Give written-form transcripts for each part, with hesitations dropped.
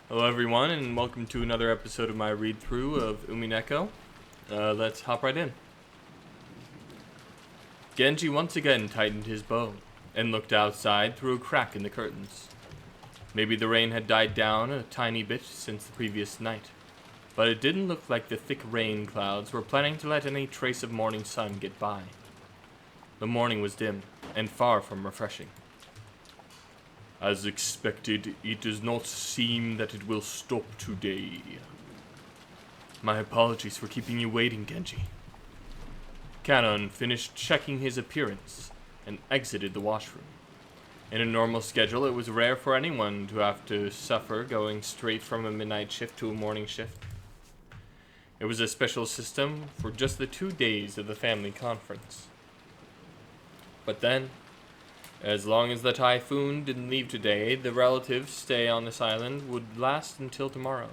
Hello everyone, and welcome to another episode of my read-through of Umineko. Let's hop right in. Genji once again tightened his bow, and looked outside through a crack in the curtains. Maybe the rain had died down a tiny bit since the previous night, but it didn't look like the thick rain clouds were planning to let any trace of morning sun get by. The morning was dim, and far from refreshing. As expected, it does not seem that it will stop today. My apologies for keeping you waiting, Genji. Kanon finished checking his appearance and exited the washroom. In a normal schedule, it was rare for anyone to have to suffer going straight from a midnight shift to a morning shift. It was a special system for just the 2 days of the family conference. But then, as long as the typhoon didn't leave today, the relatives' stay on this island would last until tomorrow.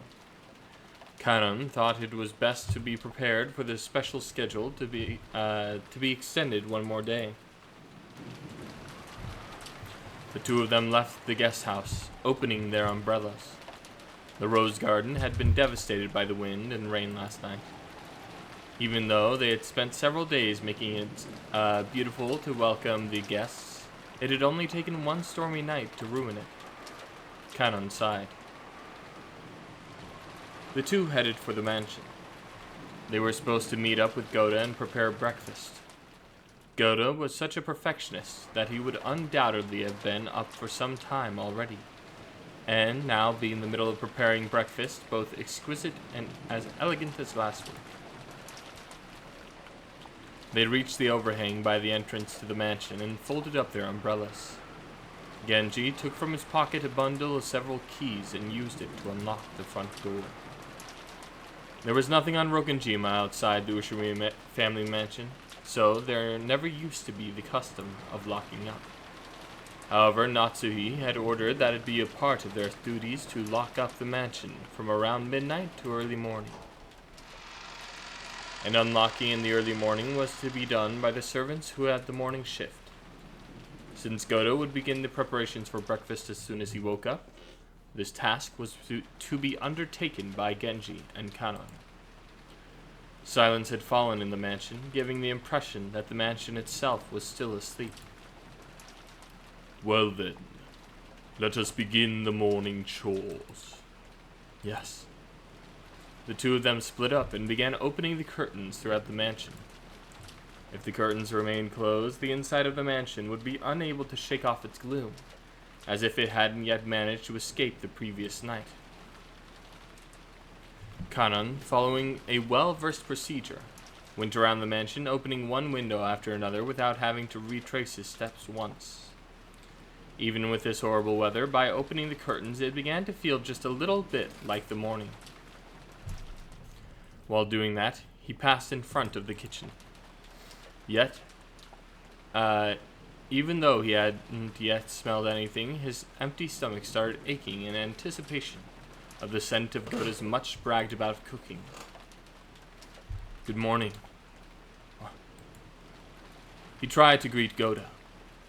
Kanon thought it was best to be prepared for this special schedule to be extended one more day. The two of them left the guest house, opening their umbrellas. The rose garden had been devastated by the wind and rain last night. Even though they had spent several days making it beautiful to welcome the guests, it had only taken one stormy night to ruin it. Kanon sighed. The two headed for the mansion. They were supposed to meet up with Goda and prepare breakfast. Goda was such a perfectionist that he would undoubtedly have been up for some time already, and now be in the middle of preparing breakfast, both exquisite and as elegant as last week. They reached the overhang by the entrance to the mansion and folded up their umbrellas. Genji took from his pocket a bundle of several keys and used it to unlock the front door. There was nothing on Rokenjima outside the Ushimi family mansion, so there never used to be the custom of locking up. However, Natsuhi had ordered that it be a part of their duties to lock up the mansion from around midnight to early morning. And unlocking in the early morning was to be done by the servants who had the morning shift. Since Goto would begin the preparations for breakfast as soon as he woke up, this task was to be undertaken by Genji and Kanon. Silence had fallen in the mansion, giving the impression that the mansion itself was still asleep. Well then, let us begin the morning chores. Yes. The two of them split up and began opening the curtains throughout the mansion. If the curtains remained closed, the inside of the mansion would be unable to shake off its gloom, as if it hadn't yet managed to escape the previous night. Kanon, following a well-versed procedure, went around the mansion, opening one window after another without having to retrace his steps once. Even with this horrible weather, by opening the curtains, it began to feel just a little bit like the morning. While doing that, he passed in front of the kitchen. Yet, even though he hadn't yet smelled anything, his empty stomach started aching in anticipation of the scent of Goda's much bragged about cooking. Good morning. He tried to greet Goda,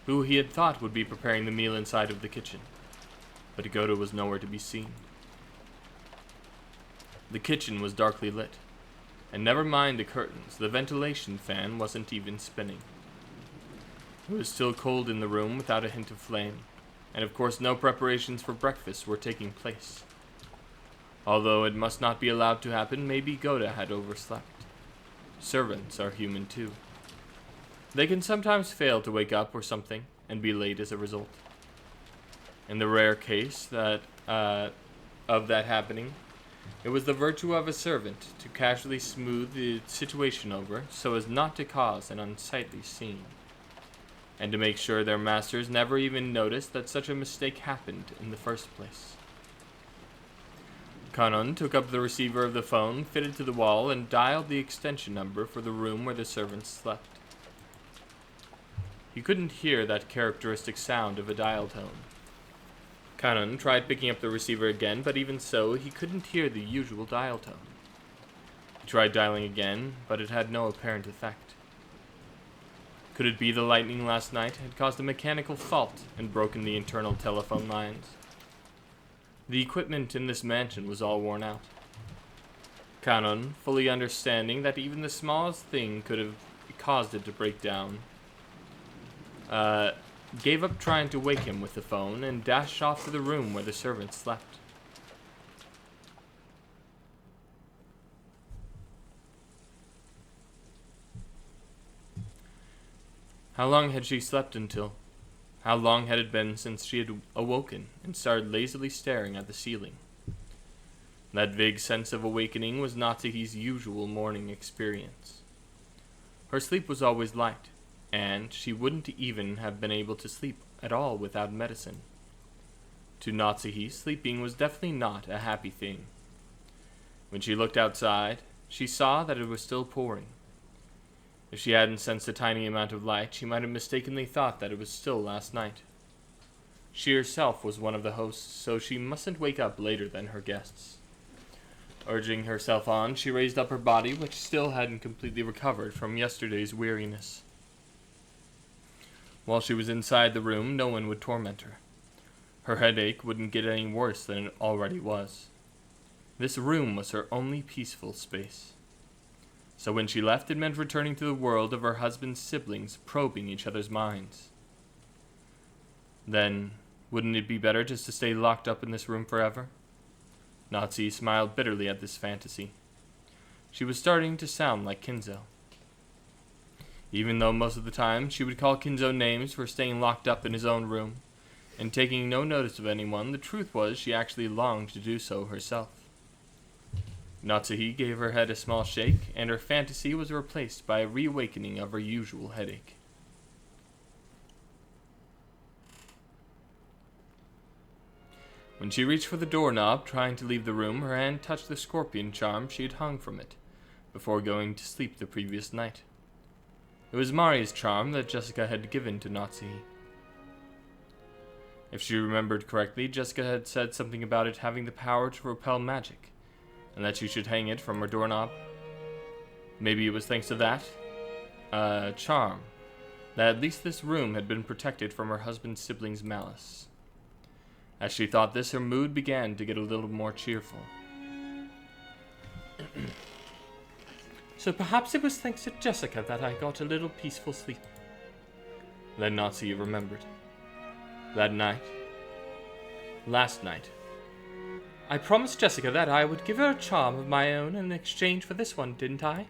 who he had thought would be preparing the meal inside of the kitchen, but Goda was nowhere to be seen. The kitchen was darkly lit. And never mind the curtains, the ventilation fan wasn't even spinning. It was still cold in the room without a hint of flame, and of course no preparations for breakfast were taking place. Although it must not be allowed to happen, maybe Goda had overslept. Servants are human too. They can sometimes fail to wake up or something, and be late as a result. In the rare case of that happening, it was the virtue of a servant to casually smooth the situation over so as not to cause an unsightly scene, and to make sure their masters never even noticed that such a mistake happened in the first place. Kanon took up the receiver of the phone fitted to the wall and dialed the extension number for the room where the servants slept. He couldn't hear that characteristic sound of a dial tone. Kanon tried picking up the receiver again, but even so, he couldn't hear the usual dial tone. He tried dialing again, but it had no apparent effect. Could it be the lightning last night had caused a mechanical fault and broken the internal telephone lines? The equipment in this mansion was all worn out. Kanon, fully understanding that even the smallest thing could have caused it to break down, gave up trying to wake him with the phone and dashed off to the room where the servants slept. How long had she slept until? How long had it been since she had awoken and started lazily staring at the ceiling? That vague sense of awakening was Natsuhi's usual morning experience. Her sleep was always light, and she wouldn't even have been able to sleep at all without medicine. To Natsuhi, sleeping was definitely not a happy thing. When she looked outside, she saw that it was still pouring. If she hadn't sensed a tiny amount of light, she might have mistakenly thought that it was still last night. She herself was one of the hosts, so she mustn't wake up later than her guests. Urging herself on, she raised up her body, which still hadn't completely recovered from yesterday's weariness. While she was inside the room, no one would torment her. Her headache wouldn't get any worse than it already was. This room was her only peaceful space. So when she left, it meant returning to the world of her husband's siblings, probing each other's minds. Then, wouldn't it be better just to stay locked up in this room forever? Natsuhi smiled bitterly at this fantasy. She was starting to sound like Kinzo. Even though most of the time she would call Kinzo names for staying locked up in his own room and taking no notice of anyone, the truth was she actually longed to do so herself. Natsuhi gave her head a small shake, and her fantasy was replaced by a reawakening of her usual headache. When she reached for the doorknob, trying to leave the room, her hand touched the scorpion charm she had hung from it before going to sleep the previous night. It was Mari's charm that Jessica had given to Natsuhi. If she remembered correctly, Jessica had said something about it having the power to repel magic, and that she should hang it from her doorknob. Maybe it was thanks to that charm that at least this room had been protected from her husband's siblings' malice. As she thought this, her mood began to get a little more cheerful. So perhaps it was thanks to Jessica that I got a little peaceful sleep. Then Natsuhi remembered. That night. Last night. I promised Jessica that I would give her a charm of my own in exchange for this one, didn't I?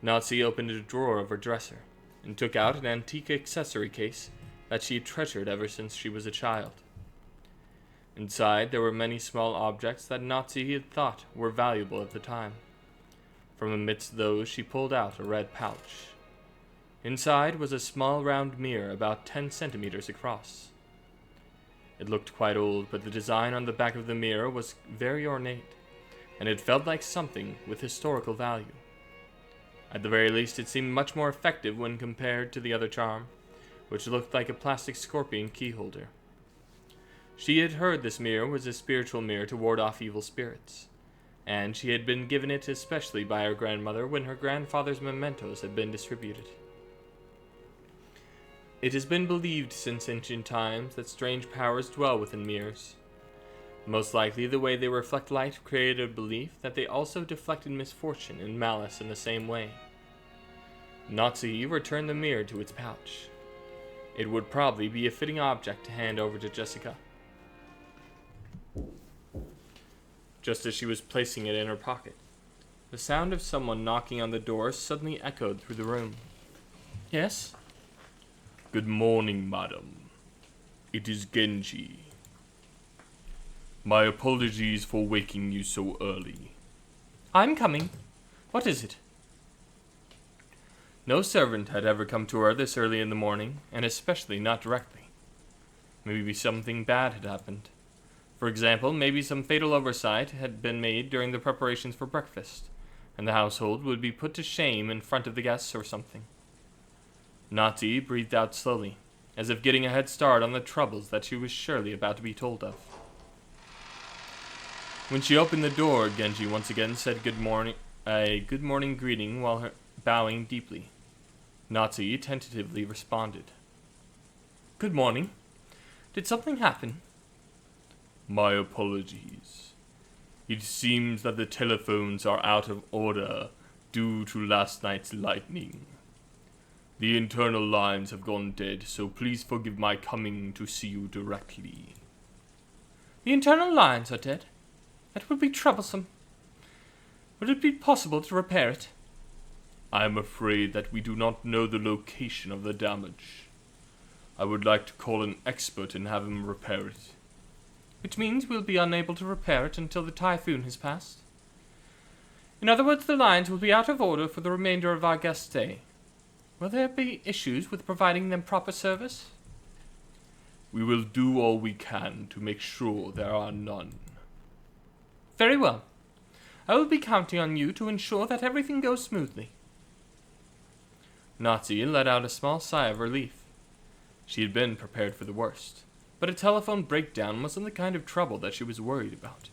Natsuhi opened a drawer of her dresser and took out an antique accessory case that she had treasured ever since she was a child. Inside, there were many small objects that Natsuhi had thought were valuable at the time. From amidst those, she pulled out a red pouch. Inside was a small round mirror about 10 centimeters across. It looked quite old, but the design on the back of the mirror was very ornate, and it felt like something with historical value. At the very least, it seemed much more effective when compared to the other charm, which looked like a plastic scorpion keyholder. She had heard this mirror was a spiritual mirror to ward off evil spirits, and she had been given it especially by her grandmother when her grandfather's mementos had been distributed. It has been believed since ancient times that strange powers dwell within mirrors. Most likely, the way they reflect light created a belief that they also deflected misfortune and malice in the same way. Natsuhi returned the mirror to its pouch. It would probably be a fitting object to hand over to Jessica. Just as she was placing it in her pocket, the sound of someone knocking on the door suddenly echoed through the room. Yes? Good morning, madam. It is Genji. My apologies for waking you so early. I'm coming. What is it? No servant had ever come to her this early in the morning, and especially not directly. Maybe something bad had happened. For example, maybe some fatal oversight had been made during the preparations for breakfast, and the household would be put to shame in front of the guests or something. Natsuhi breathed out slowly, as if getting a head start on the troubles that she was surely about to be told of. When she opened the door, Genji once again said a good morning greeting while bowing deeply. Natsuhi tentatively responded. Good morning. Did something happen? My apologies. It seems that the telephones are out of order due to last night's lightning. The internal lines have gone dead, so please forgive my coming to see you directly. The internal lines are dead? That would be troublesome. Would it be possible to repair it? I am afraid that we do not know the location of the damage. I would like to call an expert and have him repair it. Which means we'll be unable to repair it until the typhoon has passed. In other words, the lines will be out of order for the remainder of our guest stay. Will there be issues with providing them proper service? We will do all we can to make sure there are none. Very well. I will be counting on you to ensure that everything goes smoothly. Nazi let out a small sigh of relief. She had been prepared for the worst, but a telephone breakdown wasn't the kind of trouble that she was worried about.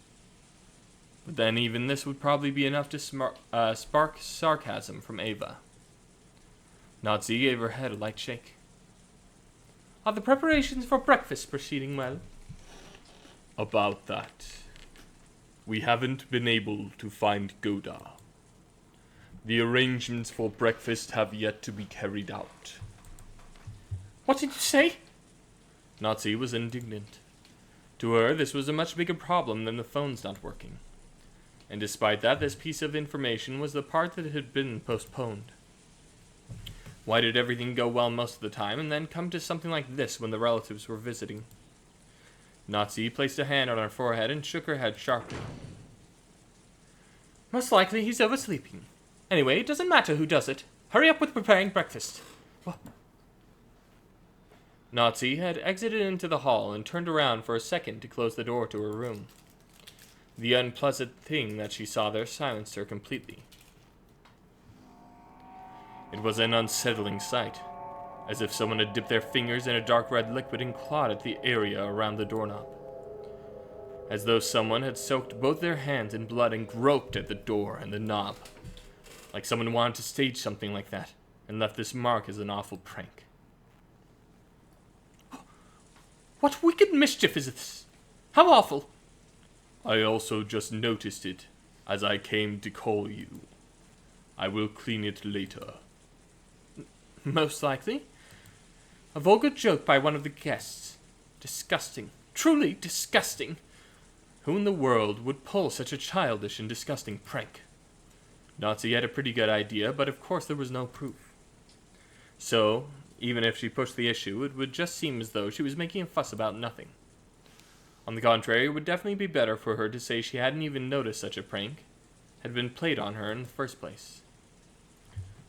But then even this would probably be enough to spark sarcasm from Ava. Nazi gave her head a light shake. Are the preparations for breakfast proceeding well? About that. We haven't been able to find Goda. The arrangements for breakfast have yet to be carried out. What did you say? Nazi was indignant. To her, this was a much bigger problem than the phones not working. And despite that, this piece of information was the part that had been postponed. Why did everything go well most of the time and then come to something like this when the relatives were visiting? Nazi placed a hand on her forehead and shook her head sharply. Most likely he's oversleeping. Anyway, it doesn't matter who does it. Hurry up with preparing breakfast. What? Nazi had exited into the hall and turned around for a second to close the door to her room. The unpleasant thing that she saw there silenced her completely. It was an unsettling sight, as if someone had dipped their fingers in a dark red liquid and clawed at the area around the doorknob. As though someone had soaked both their hands in blood and groped at the door and the knob. Like someone wanted to stage something like that, and left this mark as an awful prank. What wicked mischief is this? How awful! I also just noticed it, as I came to call you. I will clean it later. Most likely. A vulgar joke by one of the guests. Disgusting. Truly disgusting. Who in the world would pull such a childish and disgusting prank? Nazi had a pretty good idea, but of course there was no proof. So, even if she pushed the issue, it would just seem as though she was making a fuss about nothing. On the contrary, it would definitely be better for her to say she hadn't even noticed such a prank had been played on her in the first place.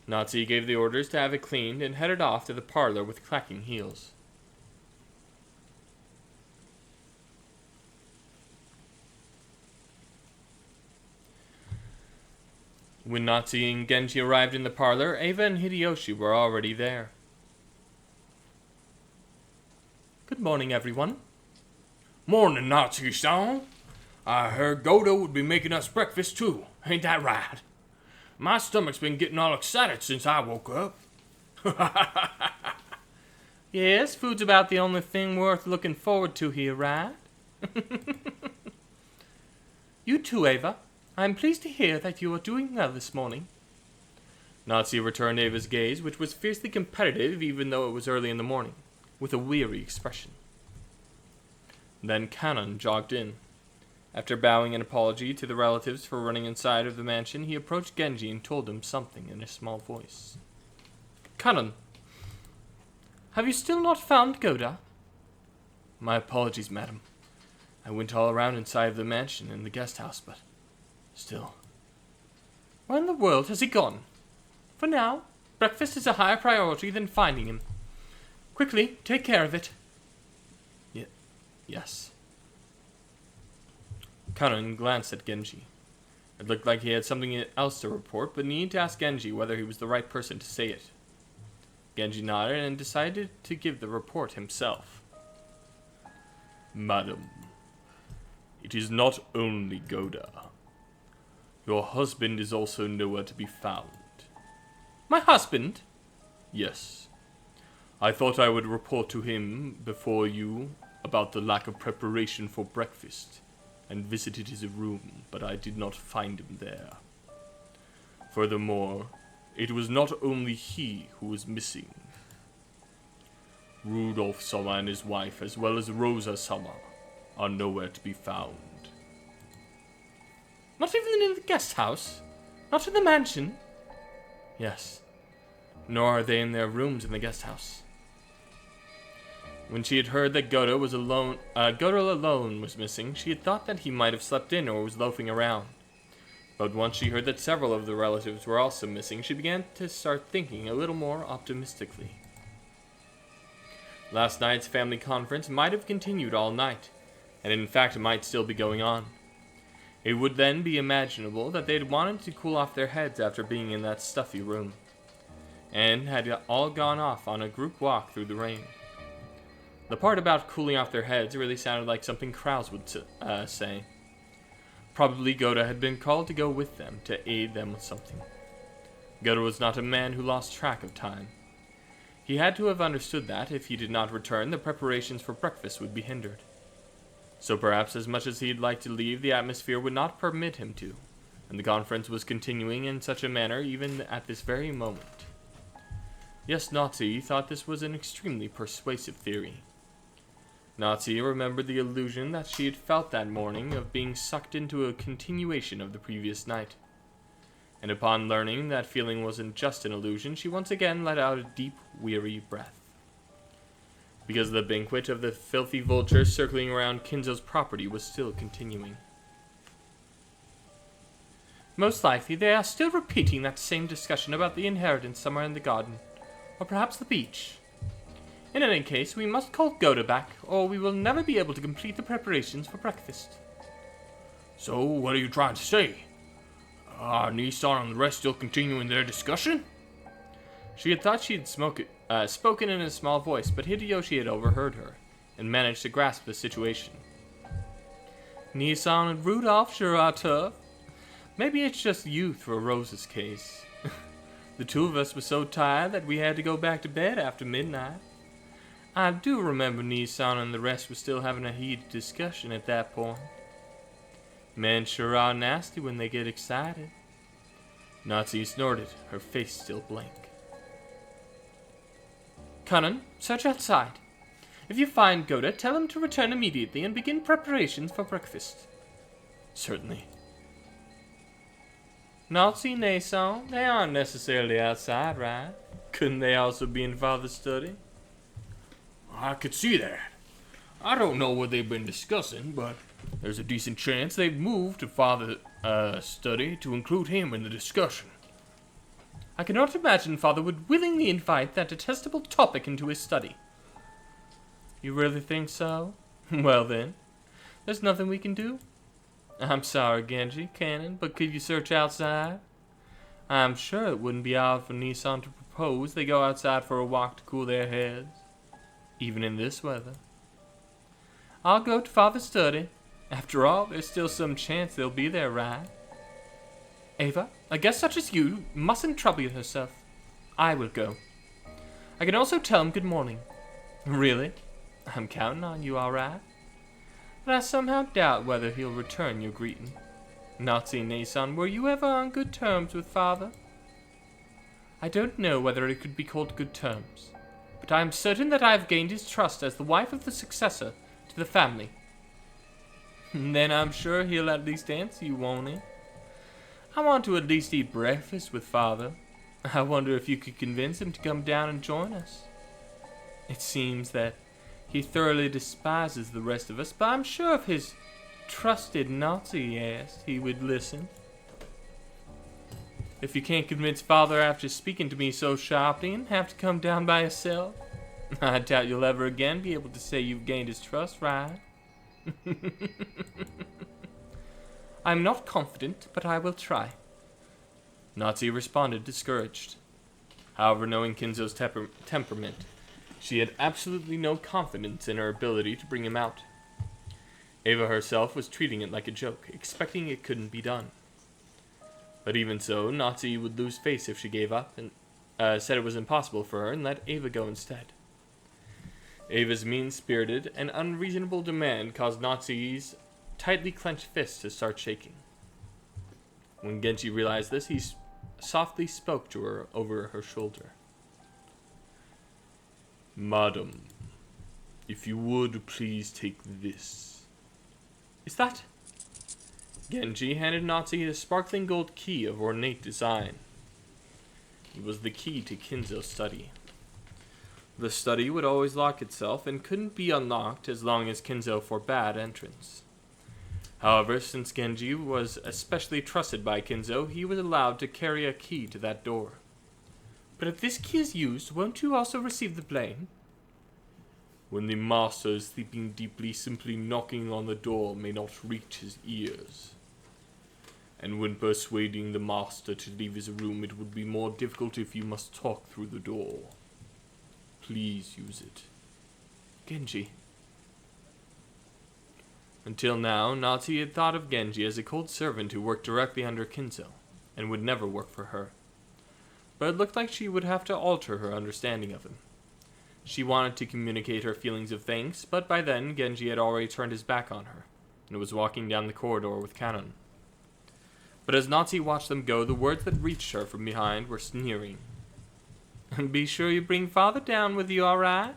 Nazi gave the orders to have it cleaned and headed off to the parlor with clacking heels. When Nazi and Genji arrived in the parlor, Ava and Hideyoshi were already there. Good morning, everyone. Morning, Nazi-san. I heard Godo would be making us breakfast too, ain't that right? My stomach's been getting all excited since I woke up. Yes, food's about the only thing worth looking forward to here, right? You too, Ava. I'm pleased to hear that you are doing well this morning. Nazi returned Ava's gaze, which was fiercely competitive even though it was early in the morning, with a weary expression. Then Kanon jogged in. After bowing an apology to the relatives for running inside of the mansion, he approached Genji and told him something in a small voice. Kanon, have you still not found Goda? My apologies, madam. I went all around inside of the mansion and the guest house, but still. Where in the world has he gone? For now, breakfast is a higher priority than finding him. Quickly, take care of it. Yes. Kanon glanced at Genji. It looked like he had something else to report, but needed to ask Genji whether he was the right person to say it. Genji nodded and decided to give the report himself. Madam, it is not only Goda. Your husband is also nowhere to be found. My husband? Yes. I thought I would report to him before you, about the lack of preparation for breakfast and visited his room, but I did not find him there. Furthermore, it was not only he who was missing. Rudolph Sommer and his wife, as well as Rosa Sommer, are nowhere to be found. Not even in the guest house? Not in the mansion? Yes, nor are they in their rooms in the guest house. When she had heard that Godo alone was missing, she had thought that he might have slept in or was loafing around. But once she heard that several of the relatives were also missing, she began to start thinking a little more optimistically. Last night's family conference might have continued all night, and in fact it might still be going on. It would then be imaginable that they had wanted to cool off their heads after being in that stuffy room, and had all gone off on a group walk through the rain. The part about cooling off their heads really sounded like something Krause would say. Probably Goda had been called to go with them to aid them with something. Goda was not a man who lost track of time. He had to have understood that, if he did not return, the preparations for breakfast would be hindered. So perhaps as much as he'd like to leave, the atmosphere would not permit him to, and the conference was continuing in such a manner even at this very moment. Yes, Nazi thought this was an extremely persuasive theory. Nazi remembered the illusion that she had felt that morning of being sucked into a continuation of the previous night. And upon learning that feeling wasn't just an illusion, she once again let out a deep, weary breath. Because the banquet of the filthy vultures circling around Kinzo's property was still continuing. Most likely they are still repeating that same discussion about the inheritance somewhere in the garden, or perhaps the beach. In any case, we must call Goda back, or we will never be able to complete the preparations for breakfast. So, what are you trying to say? Are Nissan and the rest still continuing their discussion? She had thought she had spoken in a small voice, but Hideyoshi had overheard her, and managed to grasp the situation. Nissan and Rudolph sure are tough. Maybe it's just youth for Rose's case. The two of us were so tired that we had to go back to bed after midnight. I do remember Nissan and the rest were still having a heated discussion at that point. Men sure are nasty when they get excited. Nazi snorted, her face still blank. Cunnan, search outside. If you find Goda, tell him to return immediately and begin preparations for breakfast. Certainly. Nazi, Nason, they aren't necessarily outside, right? Couldn't they also be in Father's study? I could see that. I don't know what they've been discussing, but there's a decent chance they've moved to Father's study to include him in the discussion. I cannot imagine Father would willingly invite that detestable topic into his study. You really think so? Well then, there's nothing we can do. I'm sorry, Genji, Cannon, but could you search outside? I'm sure it wouldn't be odd for Nissan to propose they go outside for a walk to cool their heads, even in this weather. I'll go to Father's study. After all, there's still some chance they'll be there, right? Ava, a guest such as you mustn't trouble herself. I will go. I can also tell him good morning. Really? I'm counting on you, all right. But I somehow doubt whether he'll return your greeting. Nazi Nason, were you ever on good terms with Father? I don't know whether it could be called good terms, but I am certain that I have gained his trust as the wife of the successor to the family. Then I'm sure he'll at least answer you, won't he? I want to at least eat breakfast with Father. I wonder if you could convince him to come down and join us. It seems that he thoroughly despises the rest of us, but I'm sure if his trusted Nazi asked, he would listen. If you can't convince Father after speaking to me so sharply and have to come down by yourself, I doubt you'll ever again be able to say you've gained his trust, right? I'm not confident, but I will try. Nazi responded, discouraged. However, knowing Kinzo's temperament, she had absolutely no confidence in her ability to bring him out. Ava herself was treating it like a joke, expecting it couldn't be done. But even so, Nazi would lose face if she gave up and said it was impossible for her and let Ava go instead. Ava's mean-spirited and unreasonable demand caused Natsuki's tightly clenched fists to start shaking. When Genji realized this, he softly spoke to her over her shoulder. Madam, if you would please take this. Is that? Genji handed Natsuki a sparkling gold key of ornate design. It was the key to Kinzo's study. The study would always lock itself and couldn't be unlocked as long as Kinzo forbade entrance. However, since Genji was especially trusted by Kinzo, he was allowed to carry a key to that door. But if this key is used, won't you also receive the blame? When the master is sleeping deeply, simply knocking on the door may not reach his ears. And when persuading the master to leave his room, it would be more difficult if you must talk through the door. Please use it. Genji. Until now, Natsuki had thought of Genji as a cold servant who worked directly under Kinzo, and would never work for her. But it looked like she would have to alter her understanding of him. She wanted to communicate her feelings of thanks, but by then Genji had already turned his back on her, and was walking down the corridor with Kanon. But as Natsuki watched them go, the words that reached her from behind were sneering. Be sure you bring father down with you, alright?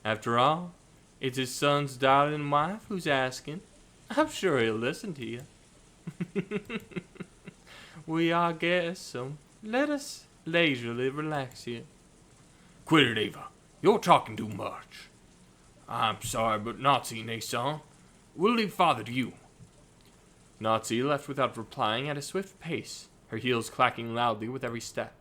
After all, it's his son's darling wife who's asking. I'm sure he'll listen to you. We are guests, so let us leisurely relax here. Quit it, Ava. You're talking too much. I'm sorry, but Natsuki, Nason, we'll leave father to you. Natsuki left without replying at a swift pace, her heels clacking loudly with every step.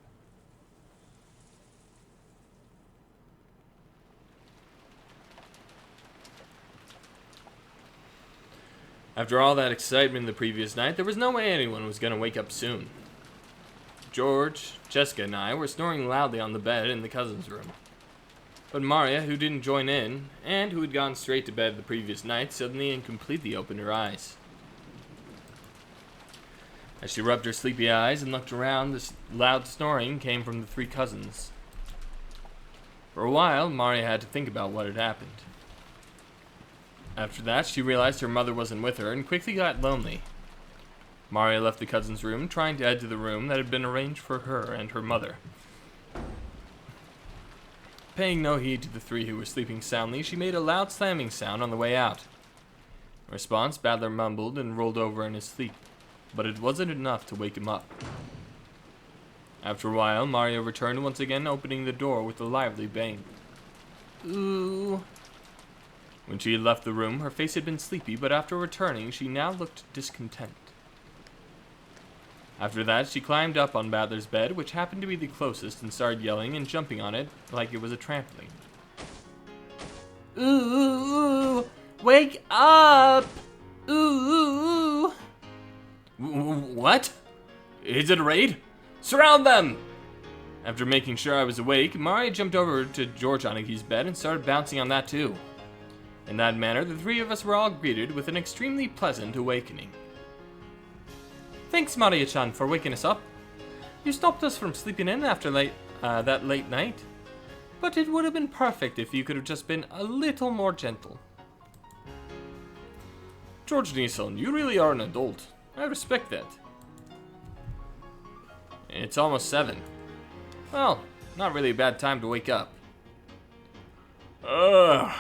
After all that excitement the previous night, there was no way anyone was going to wake up soon. George, Jessica, and I were snoring loudly on the bed in the cousin's room. But Maria, who didn't join in, and who had gone straight to bed the previous night, suddenly and completely opened her eyes. As she rubbed her sleepy eyes and looked around, this loud snoring came from the three cousins. For a while, Maria had to think about what had happened. After that, she realized her mother wasn't with her and quickly got lonely. Maria left the cousin's room, trying to head to the room that had been arranged for her and her mother. Paying no heed to the three who were sleeping soundly, she made a loud slamming sound on the way out. In response, Badler mumbled and rolled over in his sleep, but it wasn't enough to wake him up. After a while, Maria returned once again, opening the door with a lively bang. Ooh. When she had left the room, her face had been sleepy, but after returning, she now looked discontent. After that, she climbed up on Badler's bed, which happened to be the closest, and started yelling and jumping on it like it was a trampoline. Ooh, wake up! Ooh. What? Is it a raid? Surround them! After making sure I was awake, Maria jumped over to George Anaki's bed and started bouncing on that too. In that manner, the three of us were all greeted with an extremely pleasant awakening. Thanks, Maria-chan, for waking us up. You stopped us from sleeping in after that late night. But it would have been perfect if you could have just been a little more gentle. George Nissan, you really are an adult. I respect that. It's almost 7. Well, not really a bad time to wake up. Ugh.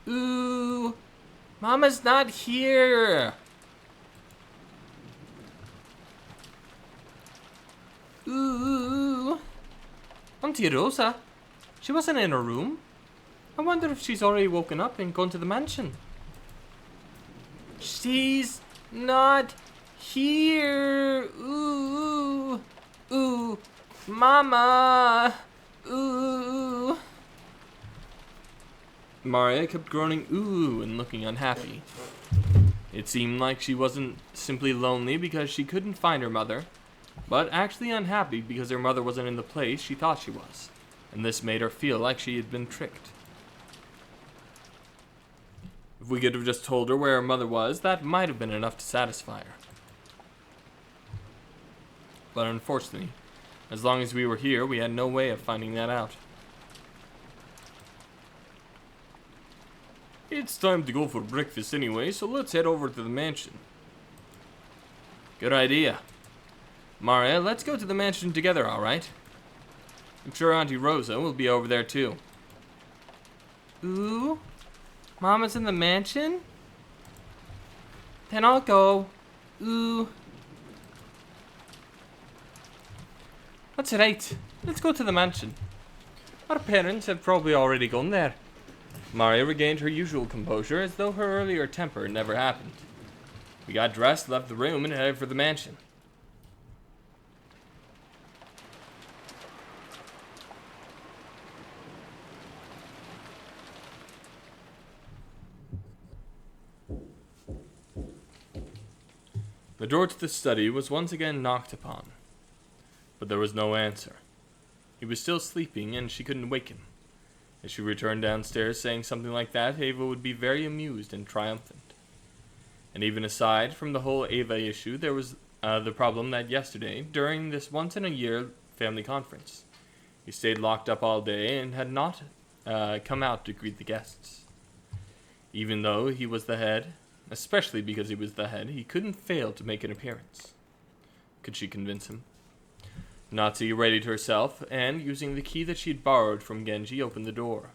Ooh, Mama's not here. Ooh, Auntie Rosa, she wasn't in her room. I wonder if she's already woken up and gone to the mansion. She's not here. Ooh, ooh, Mama. Ooh. Maria kept groaning ooh and looking unhappy. It seemed like she wasn't simply lonely because she couldn't find her mother, but actually unhappy because her mother wasn't in the place she thought she was, and this made her feel like she had been tricked. If we could have just told her where her mother was, that might have been enough to satisfy her. But unfortunately, As long as we were here, we had no way of finding that out. It's time to go for breakfast anyway, so let's head over to the mansion. Good idea. Maria, let's go to the mansion together, alright? I'm sure Auntie Rosa will be over there too. Ooh? Mama's in the mansion? Then I'll go. Ooh. That's right. Let's go to the mansion. Our parents have probably already gone there. Maria regained her usual composure as though her earlier temper never happened. We got dressed, left the room, and headed for the mansion. The door to the study was once again knocked upon, but there was no answer. He was still sleeping, and she couldn't wake him. As she returned downstairs saying something like that, Ava would be very amused and triumphant. And even aside from the whole Ava issue, there was the problem that yesterday, during this once-in-a-year family conference, he stayed locked up all day and had not come out to greet the guests. Even though he was the head, especially because he was the head, he couldn't fail to make an appearance. Could she convince him? Natsu readied herself, and, using the key that she had borrowed from Genji, opened the door.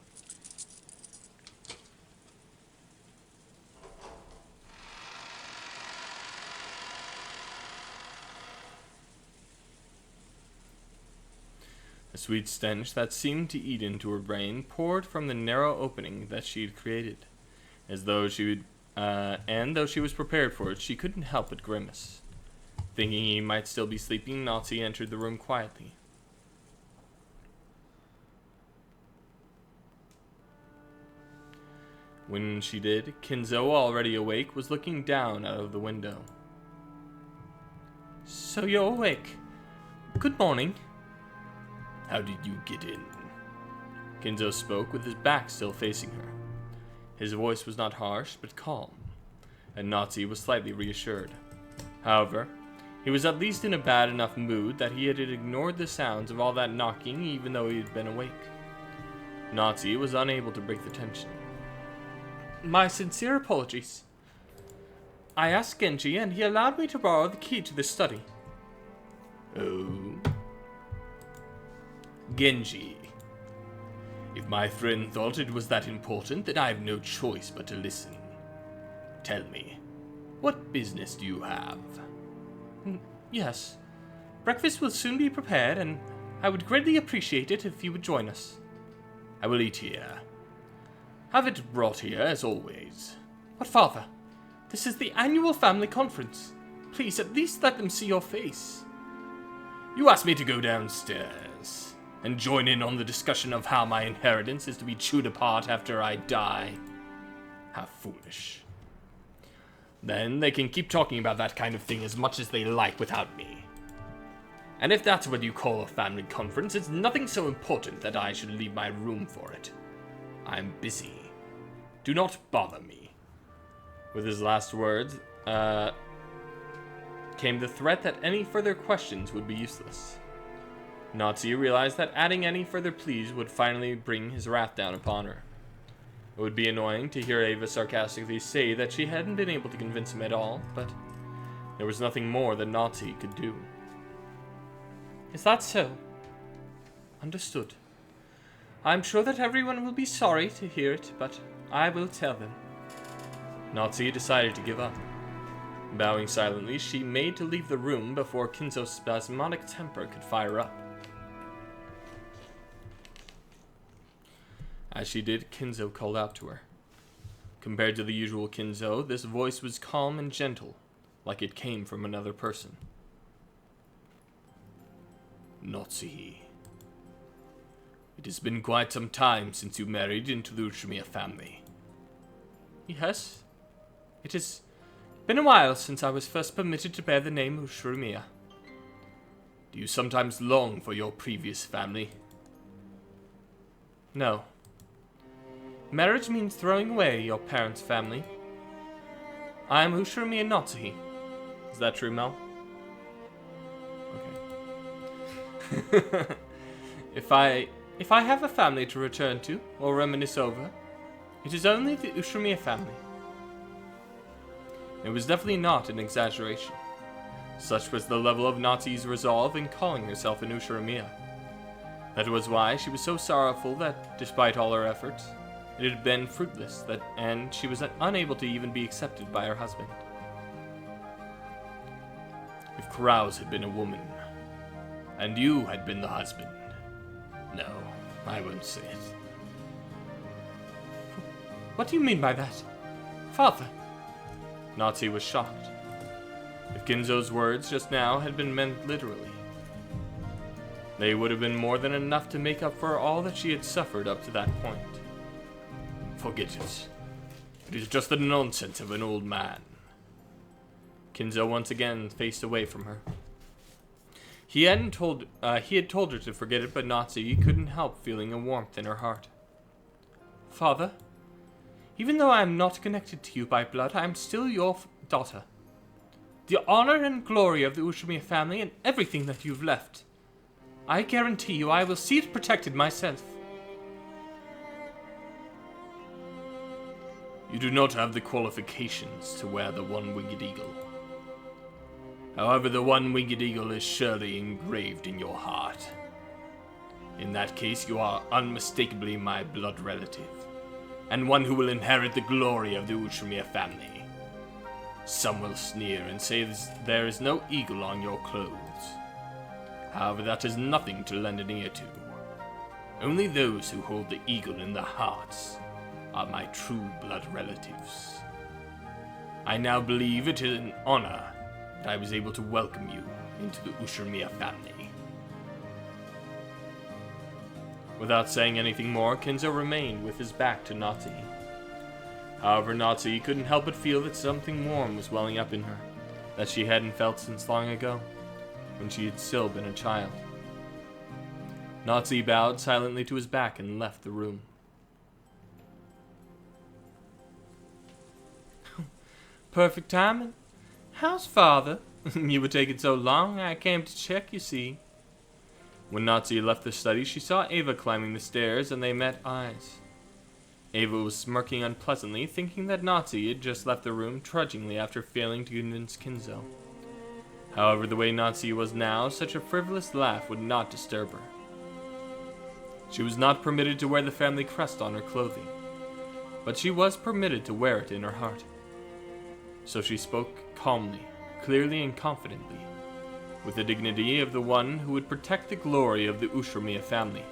A sweet stench that seemed to eat into her brain poured from the narrow opening that she had created, as though she would, and though she was prepared for it, she couldn't help but grimace. Thinking he might still be sleeping, Natsu entered the room quietly. When she did, Kinzo, already awake, was looking down out of the window. So you're awake. Good morning. How did you get in? Kinzo spoke with his back still facing her. His voice was not harsh, but calm, and Natsu was slightly reassured. However, he was at least in a bad enough mood that he had ignored the sounds of all that knocking even though he had been awake. Natsu was unable to break the tension. My sincere apologies. I asked Genji and he allowed me to borrow the key to the study. Oh. Genji. If my friend thought it was that important, then I have no choice but to listen. Tell me, what business do you have? Yes. Breakfast will soon be prepared, and I would greatly appreciate it if you would join us. I will eat here. Have it brought here, as always. But father, this is the annual family conference. Please, at least let them see your face. You asked me to go downstairs and join in on the discussion of how my inheritance is to be chewed apart after I die. How foolish. Then they can keep talking about that kind of thing as much as they like without me. And if that's what you call a family conference, it's nothing so important that I should leave my room for it. I'm busy. Do not bother me. With his last words, came the threat that any further questions would be useless. Natsu realized that adding any further pleas would finally bring his wrath down upon her. It would be annoying to hear Ava sarcastically say that she hadn't been able to convince him at all, but there was nothing more that Natsu could do. Is that so? Understood. I'm sure that everyone will be sorry to hear it, but I will tell them. Natsu decided to give up. Bowing silently, she made to leave the room before Kinzo's spasmodic temper could fire up. As she did, Kinzo called out to her. Compared to the usual Kinzo, this voice was calm and gentle, like it came from another person. Natsu, it has been quite some time since you married into the Ushimiya family. Yes, it has been a while since I was first permitted to bear the name Ushimiya. Do you sometimes long for your previous family? No. Marriage means throwing away your parents' family. I am Ushimiya Natsuhi. Is that true, Mel? If I have a family to return to, or reminisce over, it is only the Ushamiya family. It was definitely not an exaggeration. Such was the level of Natsu's resolve in calling herself an Ushamiya. That was why she was so sorrowful that, despite all her efforts, it had been fruitless, and she was unable to even be accepted by her husband. If Carouse had been a woman, and you had been the husband. No, I won't say it. What do you mean by that? Father? Natsu was shocked. If Kinzo's words just now had been meant literally, they would have been more than enough to make up for all that she had suffered up to that point. Forget it. It is just the nonsense of an old man. Kinzo once again faced away from her. He had told her to forget it, but Natsu couldn't help feeling a warmth in her heart. Father, even though I am not connected to you by blood, I am still your daughter. The honor and glory of the Ushamiya family and everything that you've left. I guarantee you I will see it protected myself. You do not have the qualifications to wear the one-winged eagle. However, the one-winged eagle is surely engraved in your heart. In that case, you are unmistakably my blood relative, and one who will inherit the glory of the Ushamiya family. Some will sneer and say there is no eagle on your clothes. However, that is nothing to lend an ear to. Only those who hold the eagle in their hearts are my true blood relatives. I now believe it is an honor that I was able to welcome you into the Ushamiya family. Without saying anything more, Kinzo remained with his back to Natsu. However, Natsu couldn't help but feel that something warm was welling up in her, that she hadn't felt since long ago, when she had still been a child. Natsu bowed silently to his back and left the room. Perfect timing. How's father? You were taking so long, I came to check, you see. When Natsu left the study, she saw Ava climbing the stairs, and they met eyes. Ava was smirking unpleasantly, thinking that Natsu had just left the room trudgingly after failing to convince Kinzo. However, the way Natsu was now, such a frivolous laugh would not disturb her. She was not permitted to wear the family crest on her clothing, but she was permitted to wear it in her heart. So she spoke calmly, clearly and confidently, with the dignity of the one who would protect the glory of the Ushamiya family.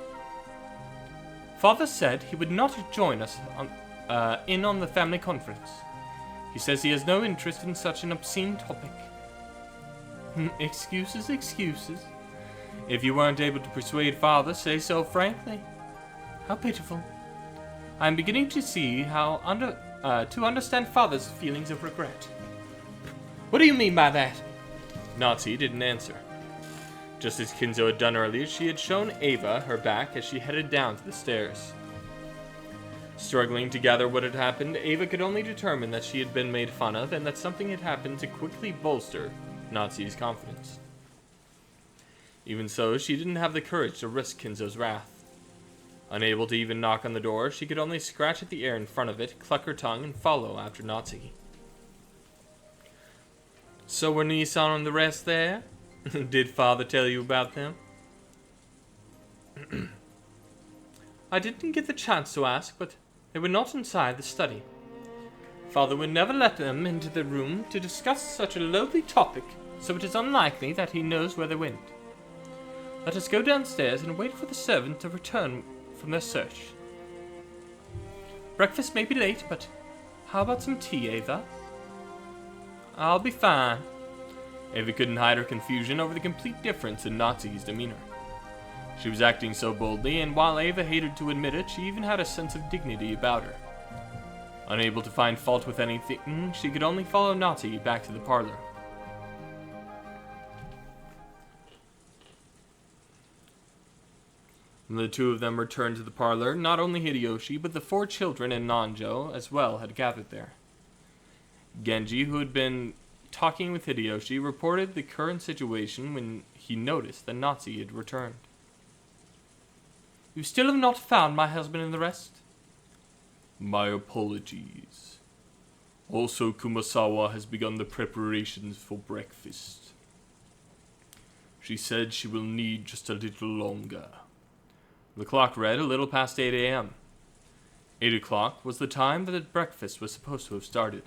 Father said he would not join us on the family conference. He says he has no interest in such an obscene topic. Excuses, excuses. If you weren't able to persuade father, say so frankly. How pitiful. I am beginning to see how to understand father's feelings of regret. What do you mean by that? Natsu didn't answer. Just as Kinzo had done earlier, she had shown Ava her back as she headed down to the stairs. Struggling to gather what had happened, Ava could only determine that she had been made fun of and that something had happened to quickly bolster Natsu's confidence. Even so, she didn't have the courage to risk Kinzo's wrath. Unable to even knock on the door, she could only scratch at the air in front of it, cluck her tongue, and follow after Natsu. So were Nissan and the rest there? Did father tell you about them? I didn't get the chance to ask, but they were not inside the study. Father would never let them into the room to discuss such a lowly topic, so it is unlikely that he knows where they went. Let us go downstairs and wait for the servant to return from their search. Breakfast may be late, but how about some tea, Ava? I'll be fine. Ava couldn't hide her confusion over the complete difference in Natsu's demeanor. She was acting so boldly, and while Ava hated to admit it, she even had a sense of dignity about her. Unable to find fault with anything, she could only follow Natsu back to the parlor. When the two of them returned to the parlor, not only Hideyoshi, but the 4 children and Nanjo as well had gathered there. Genji, who had been talking with Hideyoshi, reported the current situation when he noticed that Natsu had returned. You still have not found my husband and the rest? My apologies. Also, Kumasawa has begun the preparations for breakfast. She said she will need just a little longer. The clock read a little past 8 a.m. 8 o'clock was the time that breakfast was supposed to have started.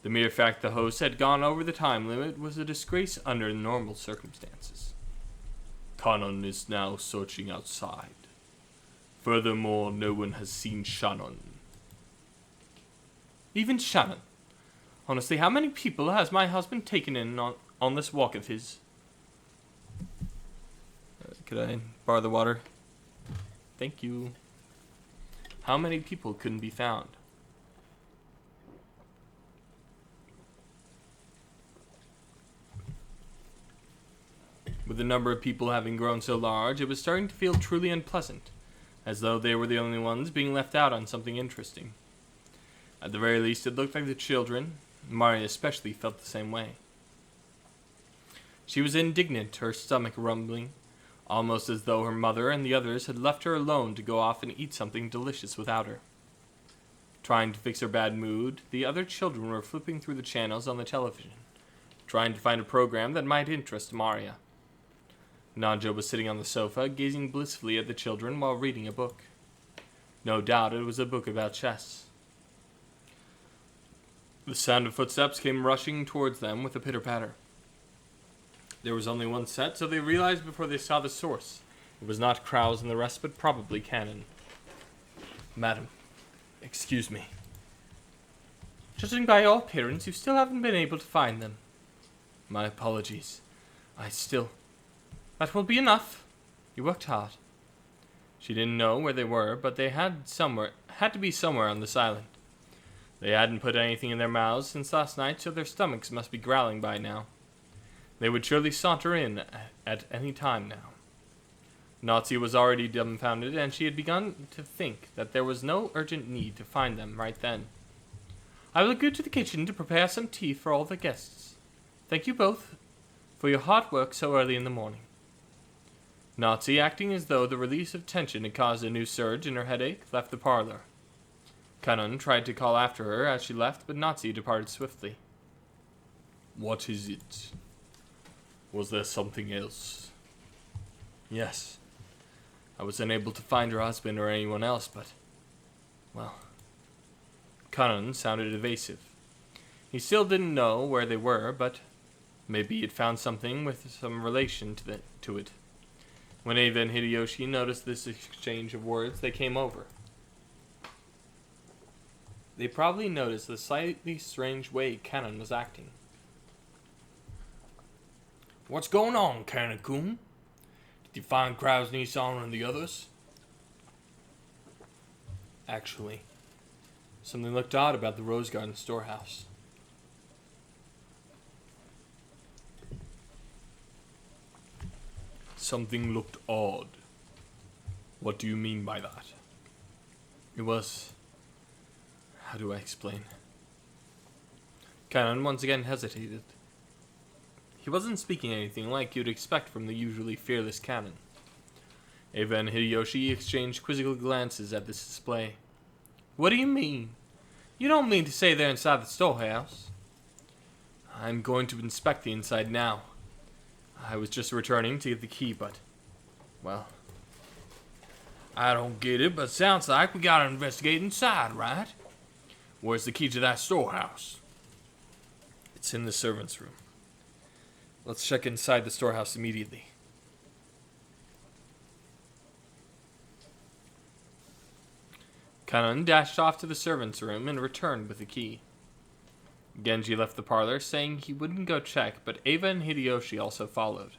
The mere fact the host had gone over the time limit was a disgrace under normal circumstances. Kanon is now searching outside. Furthermore, no one has seen Shannon. Even Shannon? Honestly, how many people has my husband taken in on this walk of his? Could I borrow the water? Thank you. How many people couldn't be found? With the number of people having grown so large, it was starting to feel truly unpleasant, as though they were the only ones being left out on something interesting. At the very least, it looked like the children, Maria especially, felt the same way. She was indignant, her stomach rumbling, almost as though her mother and the others had left her alone to go off and eat something delicious without her. Trying to fix her bad mood, the other children were flipping through the channels on the television, trying to find a program that might interest Maria. Nanjo was sitting on the sofa, gazing blissfully at the children while reading a book. No doubt it was a book about chess. The sound of footsteps came rushing towards them with a pitter-patter. There was only one set, so they realized before they saw the source. It was not Krause and the rest, but probably Cannon. Madam, excuse me. Judging by your appearance, you still haven't been able to find them. My apologies. That will be enough. You worked hard. She didn't know where they were, but they had to be somewhere on this island. They hadn't put anything in their mouths since last night, so their stomachs must be growling by now. They would surely saunter in at any time now. Natsu was already dumbfounded, and she had begun to think that there was no urgent need to find them right then. I will go to the kitchen to prepare some tea for all the guests. Thank you both for your hard work so early in the morning. Natsu, acting as though the release of tension had caused a new surge in her headache, left the parlor. Kanon tried to call after her as she left, but Natsu departed swiftly. What is it? Was there something else? Yes. I was unable to find her husband or anyone else, but... well... Kanon sounded evasive. He still didn't know where they were, but... maybe he'd found something with some relation to it. When Eva and Hideyoshi noticed this exchange of words, they came over. They probably noticed the slightly strange way Kanon was acting. What's going on, Kanon-kun? Did you find Krause, Nissan, and the others? Actually, something looked odd about the Rose Garden storehouse. Something looked odd. What do you mean by that? It was... how do I explain? Kanon once again hesitated. He wasn't speaking anything like you'd expect from the usually fearless Kanon. Eva and Hideyoshi exchanged quizzical glances at this display. What do you mean? You don't mean to say they're inside the storehouse? I'm going to inspect the inside now. I was just returning to get the key, but... well... I don't get it, but sounds like we gotta investigate inside, right? Where's the key to that storehouse? It's in the servants' room. Let's check inside the storehouse immediately. Kanon dashed off to the servants' room and returned with the key. Genji left the parlor, saying he wouldn't go check, but Eva and Hideyoshi also followed.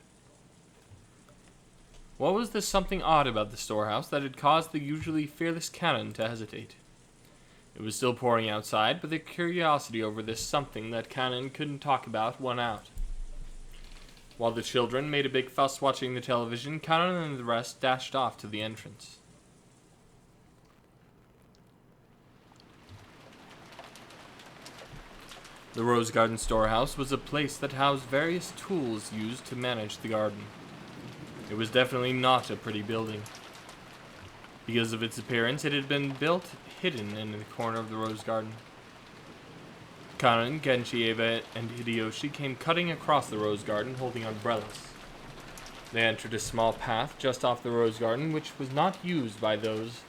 What was this something odd about the storehouse that had caused the usually fearless Kanon to hesitate? It was still pouring outside, but the curiosity over this something that Kanon couldn't talk about won out. While the children made a big fuss watching the television, Kanon and the rest dashed off to the entrance. The Rose Garden storehouse was a place that housed various tools used to manage the garden. It was definitely not a pretty building. Because of its appearance, it had been built hidden in the corner of the Rose Garden. Kanan, Genshi, Eva, and Hideyoshi came cutting across the Rose Garden holding umbrellas. They entered a small path just off the Rose Garden, which was not used by those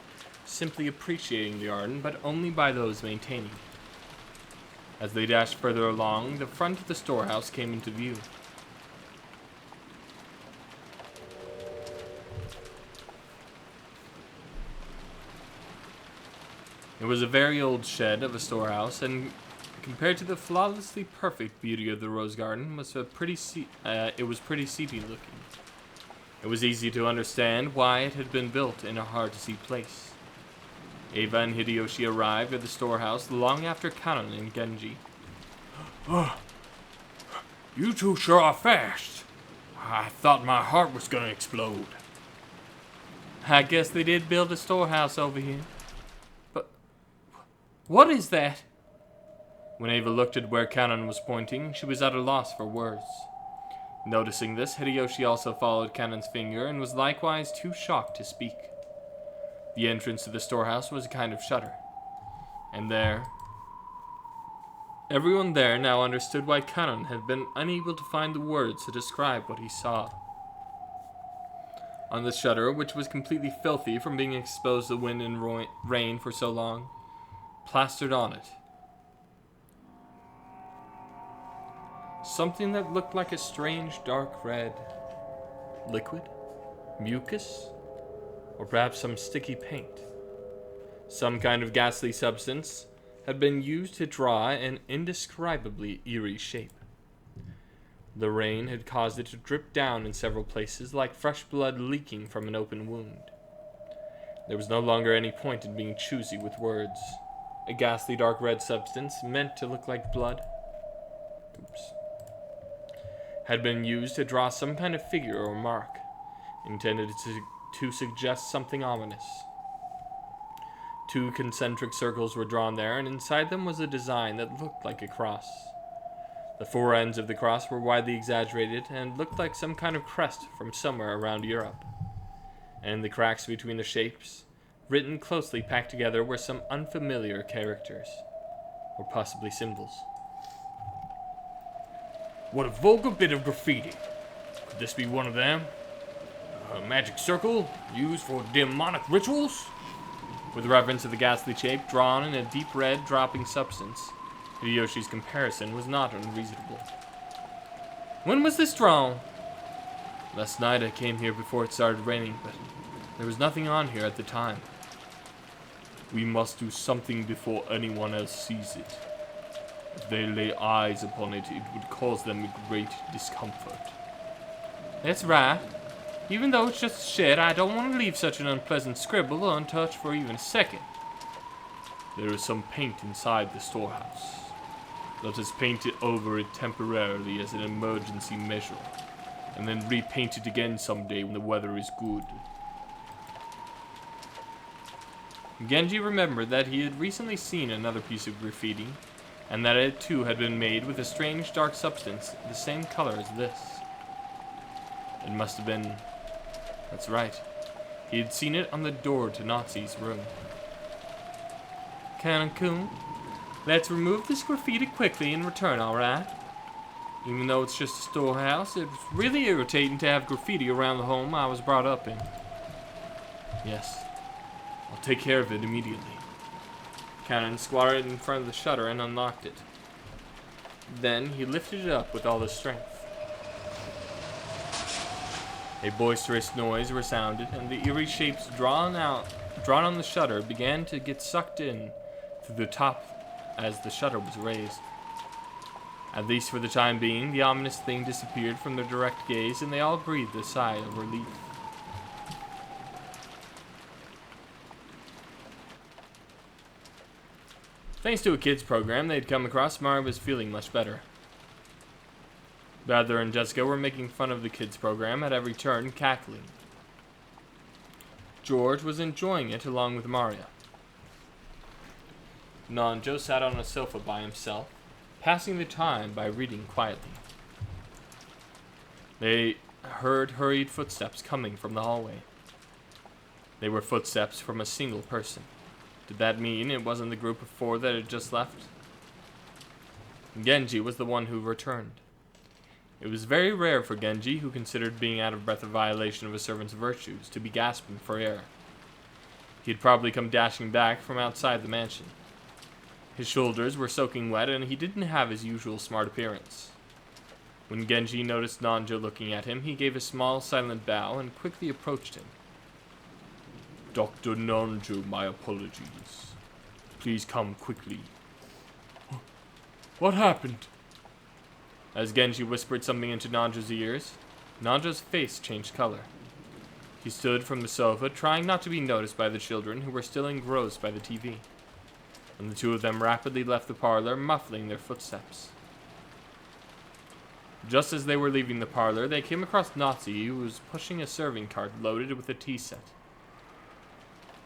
simply appreciating the garden, but only by those maintaining it. As they dashed further along, the front of the storehouse came into view. It was a very old shed of a storehouse, and compared to the flawlessly perfect beauty of the Rose Garden, it was pretty seedy looking. It was easy to understand why it had been built in a hard-to-see place. Eva and Hideyoshi arrived at the storehouse long after Kanon and Genji. Oh, you two sure are fast. I thought my heart was gonna explode. I guess they did build a storehouse over here. But what is that? When Eva looked at where Kanon was pointing, she was at a loss for words. Noticing this, Hideyoshi also followed Kanon's finger and was likewise too shocked to speak. The entrance to the storehouse was a kind of shutter. And everyone there now understood why Kanon had been unable to find the words to describe what he saw. On the shutter, which was completely filthy from being exposed to wind and rain for so long, plastered on it, something that looked like a strange dark red liquid, mucus, or perhaps some sticky paint. Some kind of ghastly substance had been used to draw an indescribably eerie shape. The rain had caused it to drip down in several places like fresh blood leaking from an open wound. There was no longer any point in being choosy with words. A ghastly dark red substance, meant to look like blood, had been used to draw some kind of figure or mark, intended to suggest something ominous. 2 concentric circles were drawn there, and inside them was a design that looked like a cross. The 4 ends of the cross were widely exaggerated and looked like some kind of crest from somewhere around Europe. And in the cracks between the shapes, written closely packed together, were some unfamiliar characters, or possibly symbols. What a vulgar bit of graffiti. Could this be one of them? A magic circle used for demonic rituals? With reference to the ghastly shape drawn in a deep red dropping substance, Hideyoshi's comparison was not unreasonable. When was this drawn? Last night I came here before it started raining, but there was nothing on here at the time. We must do something before anyone else sees it. If they lay eyes upon it, it would cause them great discomfort. That's right. Even though it's just a shed, I don't want to leave such an unpleasant scribble untouched for even a second. There is some paint inside the storehouse. Let us paint it over it temporarily as an emergency measure, and then repaint it again someday when the weather is good. Genji remembered that he had recently seen another piece of graffiti, and that it too had been made with a strange dark substance the same color as this. It must have been... That's right. He had seen it on the door to Nazi's room. Kanon-kun, let's remove this graffiti quickly and return, alright? Even though it's just a storehouse, it's really irritating to have graffiti around the home I was brought up in. Yes, I'll take care of it immediately. Kanon squatted in front of the shutter and unlocked it. Then he lifted it up with all his strength. A boisterous noise resounded, and the eerie shapes drawn on the shutter began to get sucked in through the top as the shutter was raised. At least for the time being, the ominous thing disappeared from their direct gaze, and they all breathed a sigh of relief. Thanks to a kids program they'd come across, Mari was feeling much better. Badler and Jessica were making fun of the kids program at every turn, cackling. George was enjoying it along with Maria. Nanjo sat on a sofa by himself, passing the time by reading quietly. They heard hurried footsteps coming from the hallway. They were footsteps from a single person. Did that mean it wasn't the group of 4 that had just left? Genji was the one who returned. It was very rare for Genji, who considered being out of breath a violation of a servant's virtues, to be gasping for air. He had probably come dashing back from outside the mansion. His shoulders were soaking wet, and he didn't have his usual smart appearance. When Genji noticed Nanjo looking at him, he gave a small, silent bow and quickly approached him. Dr. Nanjo, my apologies. Please come quickly. What happened? As Genji whispered something into Nanjo's ears, Nanjo's face changed color. He stood from the sofa, trying not to be noticed by the children, who were still engrossed by the TV. And the 2 of them rapidly left the parlor, muffling their footsteps. Just as they were leaving the parlor, they came across Natsu, who was pushing a serving cart loaded with a tea set.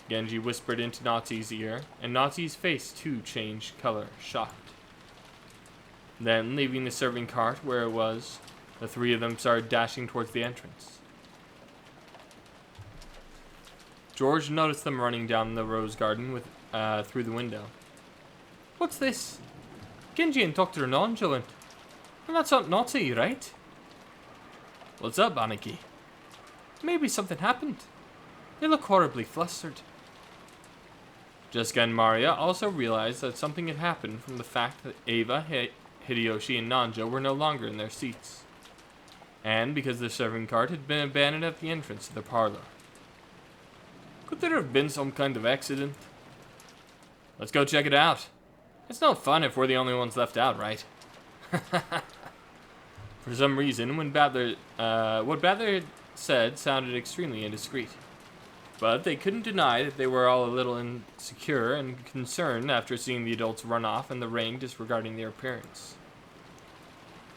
Genji whispered into Natsu's ear, and Natsu's face too changed color, shocked. Then, leaving the serving cart where it was, the 3 of them started dashing towards the entrance. George noticed them running down the rose garden through the window. What's this? Genji and Dr. Nanjo and that's not Natsu, right? What's up, Aniki? Maybe something happened. They look horribly flustered. Jessica and Maria also realized that something had happened from the fact that Eva, Hideyoshi, and Nanjo were no longer in their seats, and because the serving cart had been abandoned at the entrance to the parlor. Could there have been some kind of accident? Let's go check it out. It's no fun if we're the only ones left out, right? For some reason, what Badler had said sounded extremely indiscreet. But they couldn't deny that they were all a little insecure and concerned after seeing the adults run off in the rain disregarding their appearance.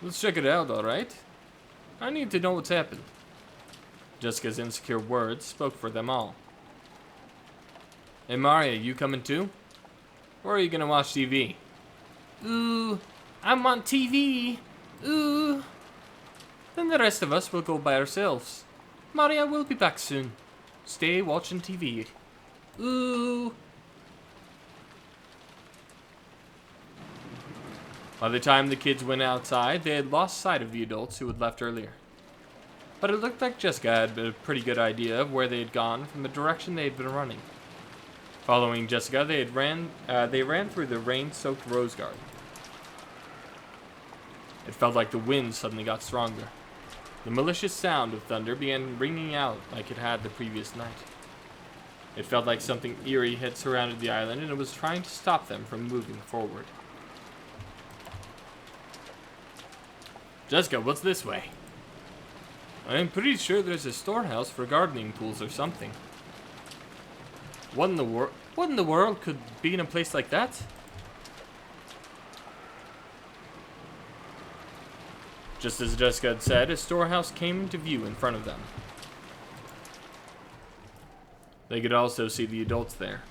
Let's check it out, alright? I need to know what's happened. Jessica's insecure words spoke for them all. Hey Maria, you coming too? Or are you gonna watch TV? Ooh, I'm on TV. Ooh. Then the rest of us will go by ourselves. Maria will be back soon. Stay watching TV. Ooh. By the time the kids went outside, they had lost sight of the adults who had left earlier. But it looked like Jessica had a pretty good idea of where they had gone from the direction they had been running. Following Jessica, they ran through the rain-soaked rose garden. It felt like the wind suddenly got stronger. The malicious sound of thunder began ringing out like it had the previous night. It felt like something eerie had surrounded the island and it was trying to stop them from moving forward. Jessica, what's this way? I'm pretty sure there's a storehouse for gardening tools or something. What in the world could be in a place like that? Just as Jessica had said, a storehouse came into view in front of them. They could also see the adults there.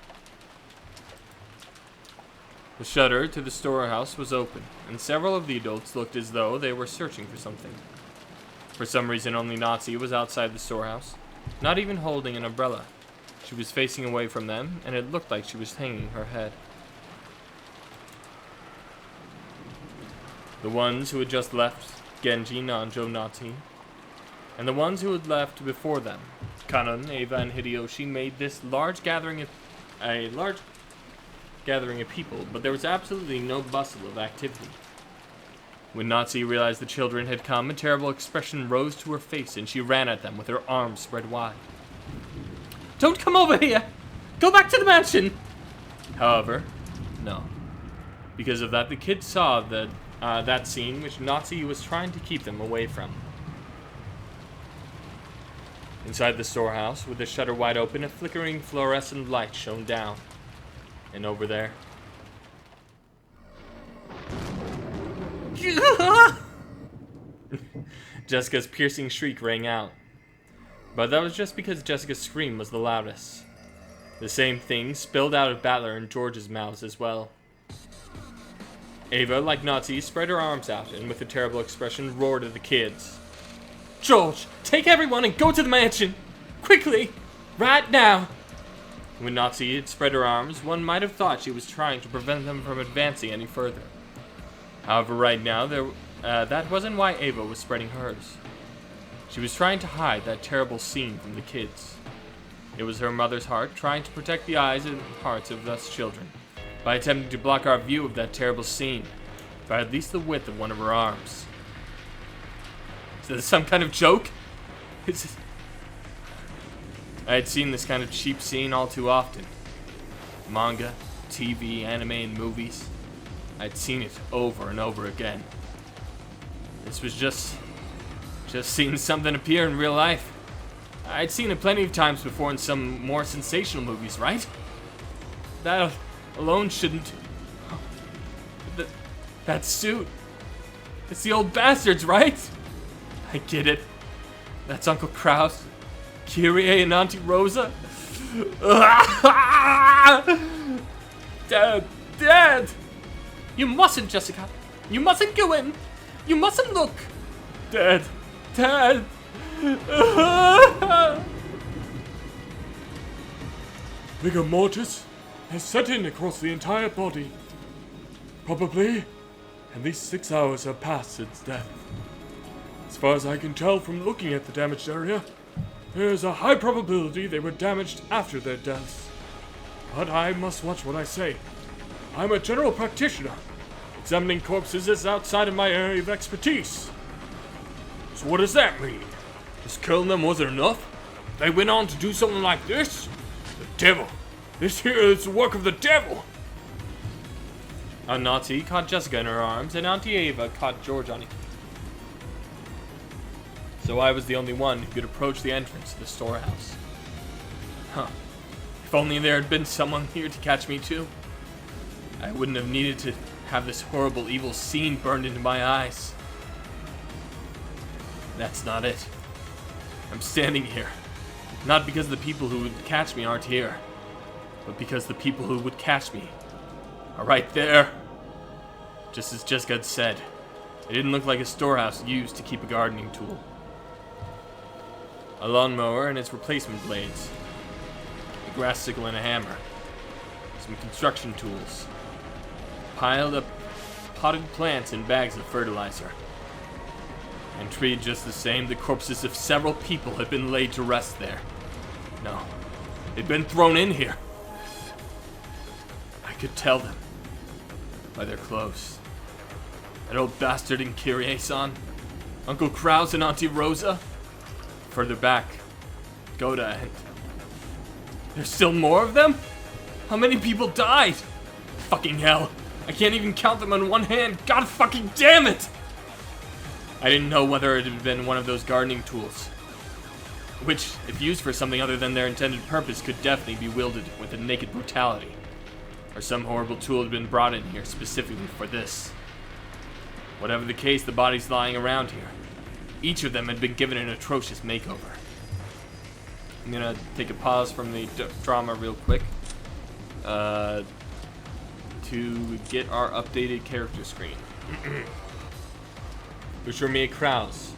The shutter to the storehouse was open, and several of the adults looked as though they were searching for something. For some reason, only Natsu was outside the storehouse, not even holding an umbrella. She was facing away from them, and it looked like she was hanging her head. The ones who had just left, Genji, Nanjo, Natsu, and the ones who had left before them, Kanon, Eva, and Hideyoshi, made this large gathering of people, but there was absolutely no bustle of activity. When Natsu realized the children had come, a terrible expression rose to her face, and she ran at them with her arms spread wide. Don't come over here! Go back to the mansion! However, no. Because of that, the kids saw that scene which Natsu was trying to keep them away from. Inside the storehouse, with the shutter wide open, a flickering fluorescent light shone down. And over there... Jessica's piercing shriek rang out. But that was just because Jessica's scream was the loudest. The same thing spilled out of Battler and George's mouths as well. Ava, like Nazis, spread her arms out and with a terrible expression roared at the kids. George, take everyone and go to the mansion! Quickly! Right now! When Nazi had spread her arms, one might have thought she was trying to prevent them from advancing any further. However, right now, that wasn't why Ava was spreading hers. She was trying to hide that terrible scene from the kids. It was her mother's heart trying to protect the eyes and hearts of us children by attempting to block our view of that terrible scene by at least the width of one of her arms. Is this some kind of joke? I had seen this kind of cheap scene all too often. Manga, TV, anime, and movies. I'd seen it over and over again. This was just seeing something appear in real life. I'd seen it plenty of times before in some more sensational movies, right? That alone shouldn't... That suit. It's the old bastards, right? I get it. That's Uncle Kraus, Kyrie, and Auntie Rosa. Dad! You mustn't, Jessica. You mustn't go in. You mustn't look. Dad! Rigor mortis has set in across the entire body. Probably at least 6 hours have passed since death. As far as I can tell from looking at the damaged area, there is a high probability they were damaged after their deaths. But I must watch what I say. I'm a general practitioner. Examining corpses is outside of my area of expertise. So what does that mean? Just killing them wasn't enough? They went on to do something like this? The devil. This here is the work of the devil. A Nazi caught Jessica in her arms, and Auntie Ava caught George on it. So I was the only one who could approach the entrance to the storehouse. Huh. If only there had been someone here to catch me too. I wouldn't have needed to have this horrible evil scene burned into my eyes. That's not it. I'm standing here, not because the people who would catch me aren't here, but because the people who would catch me are right there. Just as Jessica had said, it didn't look like a storehouse used to keep a gardening tool. A lawnmower and its replacement blades, a grass sickle and a hammer, some construction tools, piled up potted plants and bags of fertilizer. And treated just the same, the corpses of several people had been laid to rest there. No, they'd been thrown in here. I could tell them by their clothes. That old bastard in Kyrie-san, Uncle Kraus and Auntie Rosa. Further back, Goda, and there's still more of them? How many people died? Fucking hell, I can't even count them on one hand. God fucking damn it! I didn't know whether it had been one of those gardening tools, which, if used for something other than their intended purpose, could definitely be wielded with a naked brutality, or some horrible tool had been brought in here specifically for this. Whatever the case, the bodies lying around here, each of them had been given an atrocious makeover. I'm gonna take a pause from the drama real quick to get our updated character screen. Umineko Kraus.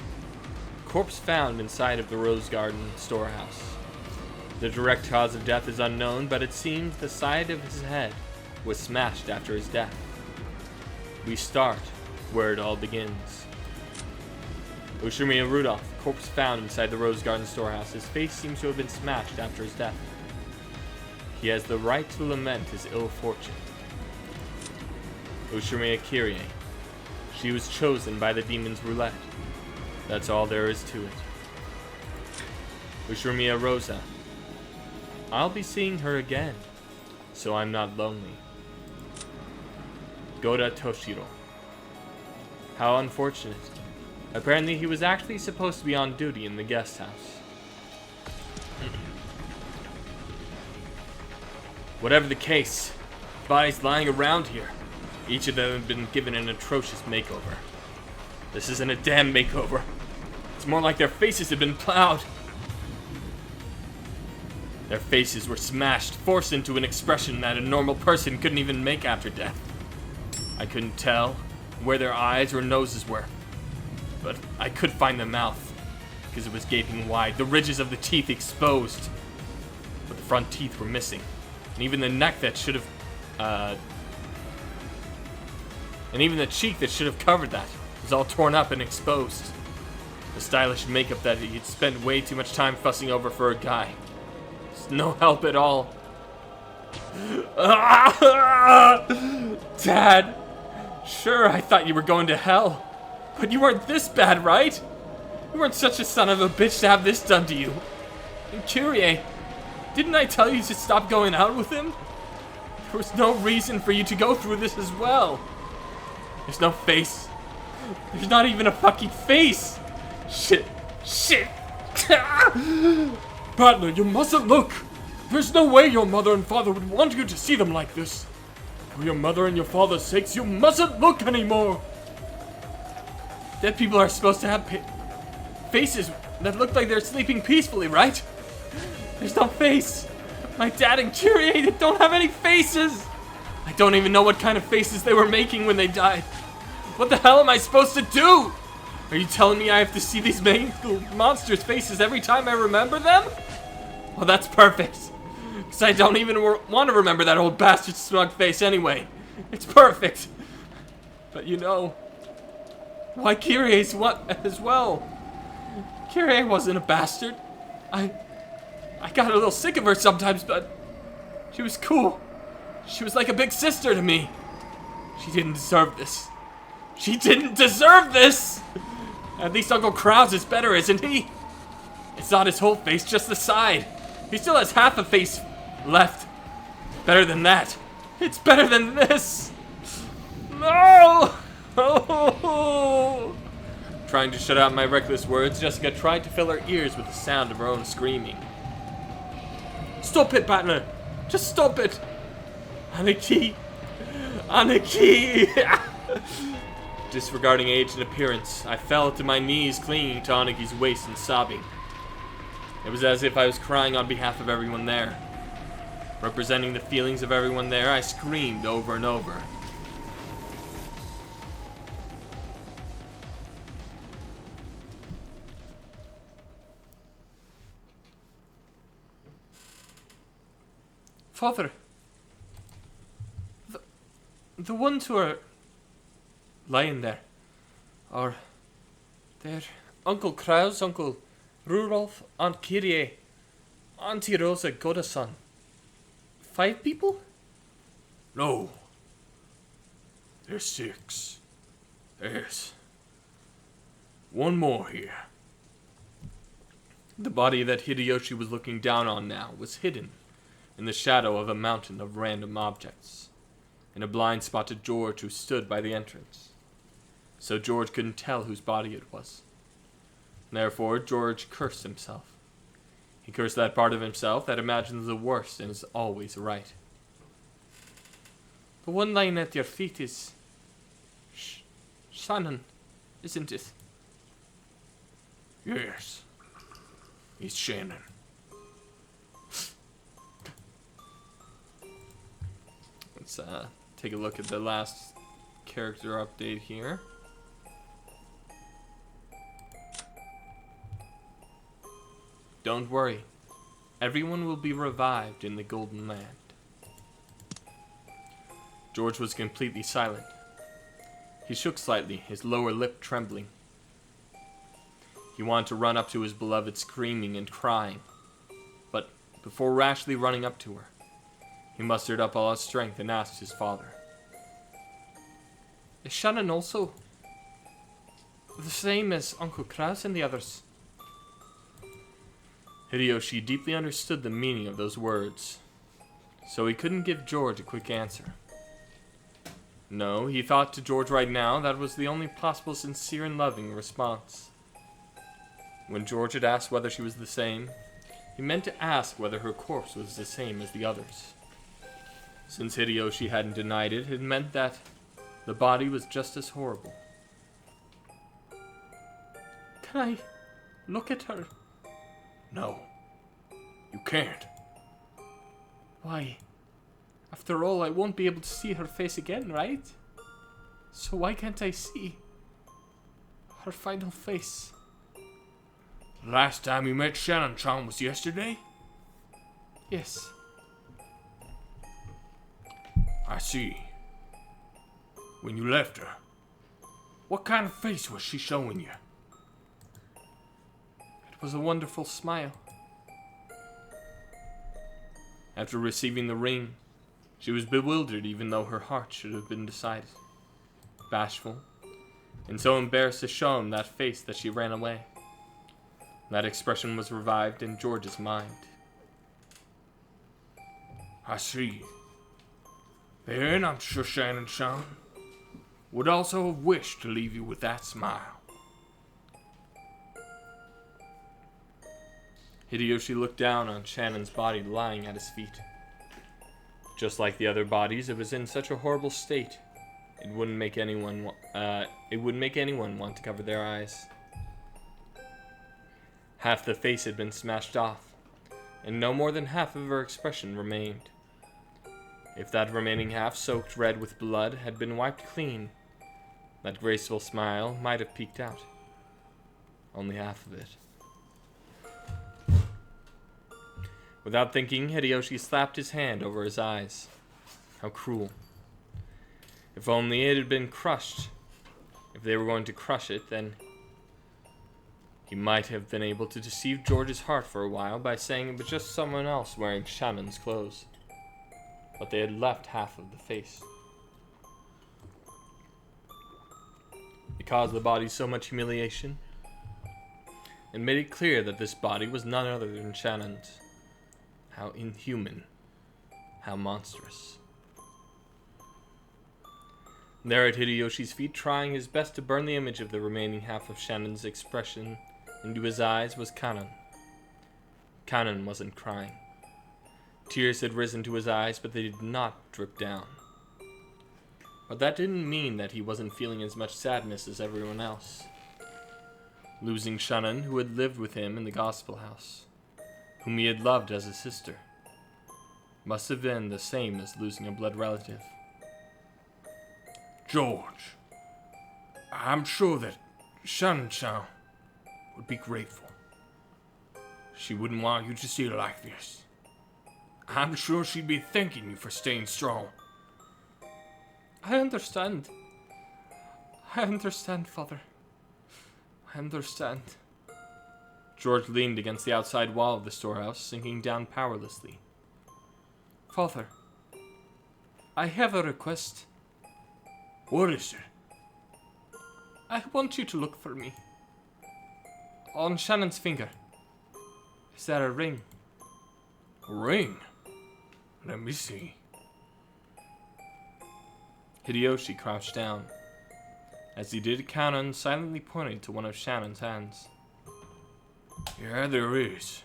Corpse found inside of the Rose Garden storehouse. The direct cause of death is unknown, but it seems the side of his head was smashed after his death. We start where it all begins. Ushimiya Rudolph, corpse found inside the Rose Garden storehouse. His face seems to have been smashed after his death. He has the right to lament his ill fortune. Ushimiya Kyrie. She was chosen by the demon's roulette. That's all there is to it. Ushimiya Rosa. I'll be seeing her again, so I'm not lonely. Goda Toshiro. How unfortunate. Apparently he was actually supposed to be on duty in the guest house. Whatever the case, bodies lying around here. Each of them have been given an atrocious makeover. This isn't a damn makeover. It's more like their faces have been plowed. Their faces were smashed, forced into an expression that a normal person couldn't even make after death. I couldn't tell where their eyes or noses were, but I could find the mouth, because it was gaping wide, the ridges of the teeth exposed, but the front teeth were missing, and even the neck that should have, and even the cheek that should have covered that was all torn up and exposed. The stylish makeup that he'd spent way too much time fussing over for a guy. It's no help at all. Dad! Sure, I thought you were going to hell, but you weren't this bad, right? You weren't such a son of a bitch to have this done to you. And Kyrie, didn't I tell you to stop going out with him? There was no reason for you to go through this as well. There's no face. There's not even a fucking face. Shit. Partner, you mustn't look. There's no way your mother and father would want you to see them like this. For your mother and your father's sakes, you mustn't look anymore. Dead people are supposed to have faces that look like they're sleeping peacefully, right? There's no face. My dad and Kyrie, they don't have any faces. I don't even know what kind of faces they were making when they died. What the hell am I supposed to do? Are you telling me I have to see these monsters' faces every time I remember them? Well, that's perfect. Because I don't even want to remember that old bastard's smug face anyway. It's perfect. But you know, why Kyrie's what as well? Kyrie wasn't a bastard. I got a little sick of her sometimes, but she was cool. She was like a big sister to me. She didn't deserve this. She didn't deserve this! At least Uncle Krause is better, isn't he? It's not his whole face, just the side. He still has half a face left. Better than that. It's better than this. No! Oh! Trying to shut out my reckless words, Jessica tried to fill her ears with the sound of her own screaming. Stop it, Battler! Just stop it! Aniki! Aniki! Disregarding age and appearance, I fell to my knees, clinging to Aniki's waist and sobbing. It was as if I was crying on behalf of everyone there. Representing the feelings of everyone there, I screamed over and over. Father, the ones who are lying there are they're Uncle Krause, Uncle Rudolph, Aunt Kyrie, Auntie Rosa Godason. 5 people? No. There's 6. There's one more here. The body that Hideyoshi was looking down on now was hidden in the shadow of a mountain of random objects, in a blind spot to George, who stood by the entrance. So George couldn't tell whose body it was. Therefore, George cursed himself. He cursed that part of himself that imagines the worst and is always right. The one lying at your feet is Shannon, isn't it? Yes. He's Shannon. Let's take a look at the last character update here. Don't worry. Everyone will be revived in the Golden Land. George was completely silent. He shook slightly, his lower lip trembling. He wanted to run up to his beloved, screaming and crying. But before rashly running up to her, he mustered up all his strength and asked his father. Is Shannon also the same as Uncle Krause and the others? Hideyoshi deeply understood the meaning of those words, so he couldn't give George a quick answer. No, he thought to George right now that was the only possible sincere and loving response. When George had asked whether she was the same, he meant to ask whether her corpse was the same as the others. Since Hideyoshi hadn't denied it, it meant that the body was just as horrible. Can I look at her? No. You can't. Why? After all, I won't be able to see her face again, right? So why can't I see her final face? Last time you met Shannon-chan was yesterday? Yes. I see. When you left her, what kind of face was she showing you? It was a wonderful smile. After receiving the ring, she was bewildered even though her heart should have been decided. Bashful, and so embarrassed to show him that face that she ran away. That expression was revived in George's mind. I see. Then I'm sure Shannon-chan would also have wished to leave you with that smile. Hideyoshi looked down on Shannon's body lying at his feet. Just like the other bodies, it was in such a horrible state. It would make anyone want to cover their eyes. Half the face had been smashed off, and no more than half of her expression remained. If that remaining half, soaked red with blood, had been wiped clean, that graceful smile might have peeked out. Only half of it. Without thinking, Hideyoshi slapped his hand over his eyes. How cruel. If only it had been crushed. If they were going to crush it, then he might have been able to deceive George's heart for a while by saying it was just someone else wearing Shannon's clothes. But they had left half of the face. It caused the body so much humiliation, and made it clear that this body was none other than Shannon's. How inhuman. How monstrous. There at Hideyoshi's feet, trying his best to burn the image of the remaining half of Shannon's expression into his eyes, was Kanon. Kanon wasn't crying. Tears had risen to his eyes, but they did not drip down. But that didn't mean that he wasn't feeling as much sadness as everyone else. Losing Shannon, who had lived with him in the gospel house, whom he had loved as a sister, must have been the same as losing a blood relative. George, I'm sure that Shannon-chan would be grateful. She wouldn't want you to see her like this. I'm sure she'd be thanking you for staying strong. I understand. I understand, Father. I understand. George leaned against the outside wall of the storehouse, sinking down powerlessly. Father, I have a request. What is it? I want you to look for me. On Shannon's finger, is there a ring? A ring? Let me see. Hideyoshi crouched down. As he did, Kanon silently pointed to one of Shannon's hands. Yeah, there is.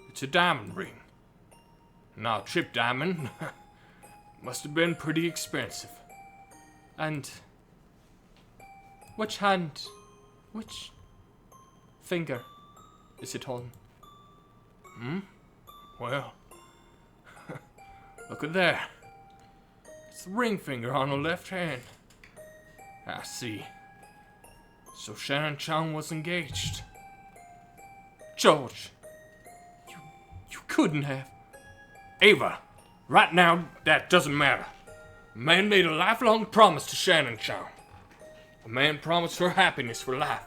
It's a diamond ring. Now, chip diamond must have been pretty expensive. And which hand, which finger is it on? Well, look at that. It's the ring finger on the left hand. I see. So Shannon-chan was engaged. George, you couldn't have. Ava, right now, that doesn't matter. A man made a lifelong promise to Shannon-chan. A man promised her happiness for life.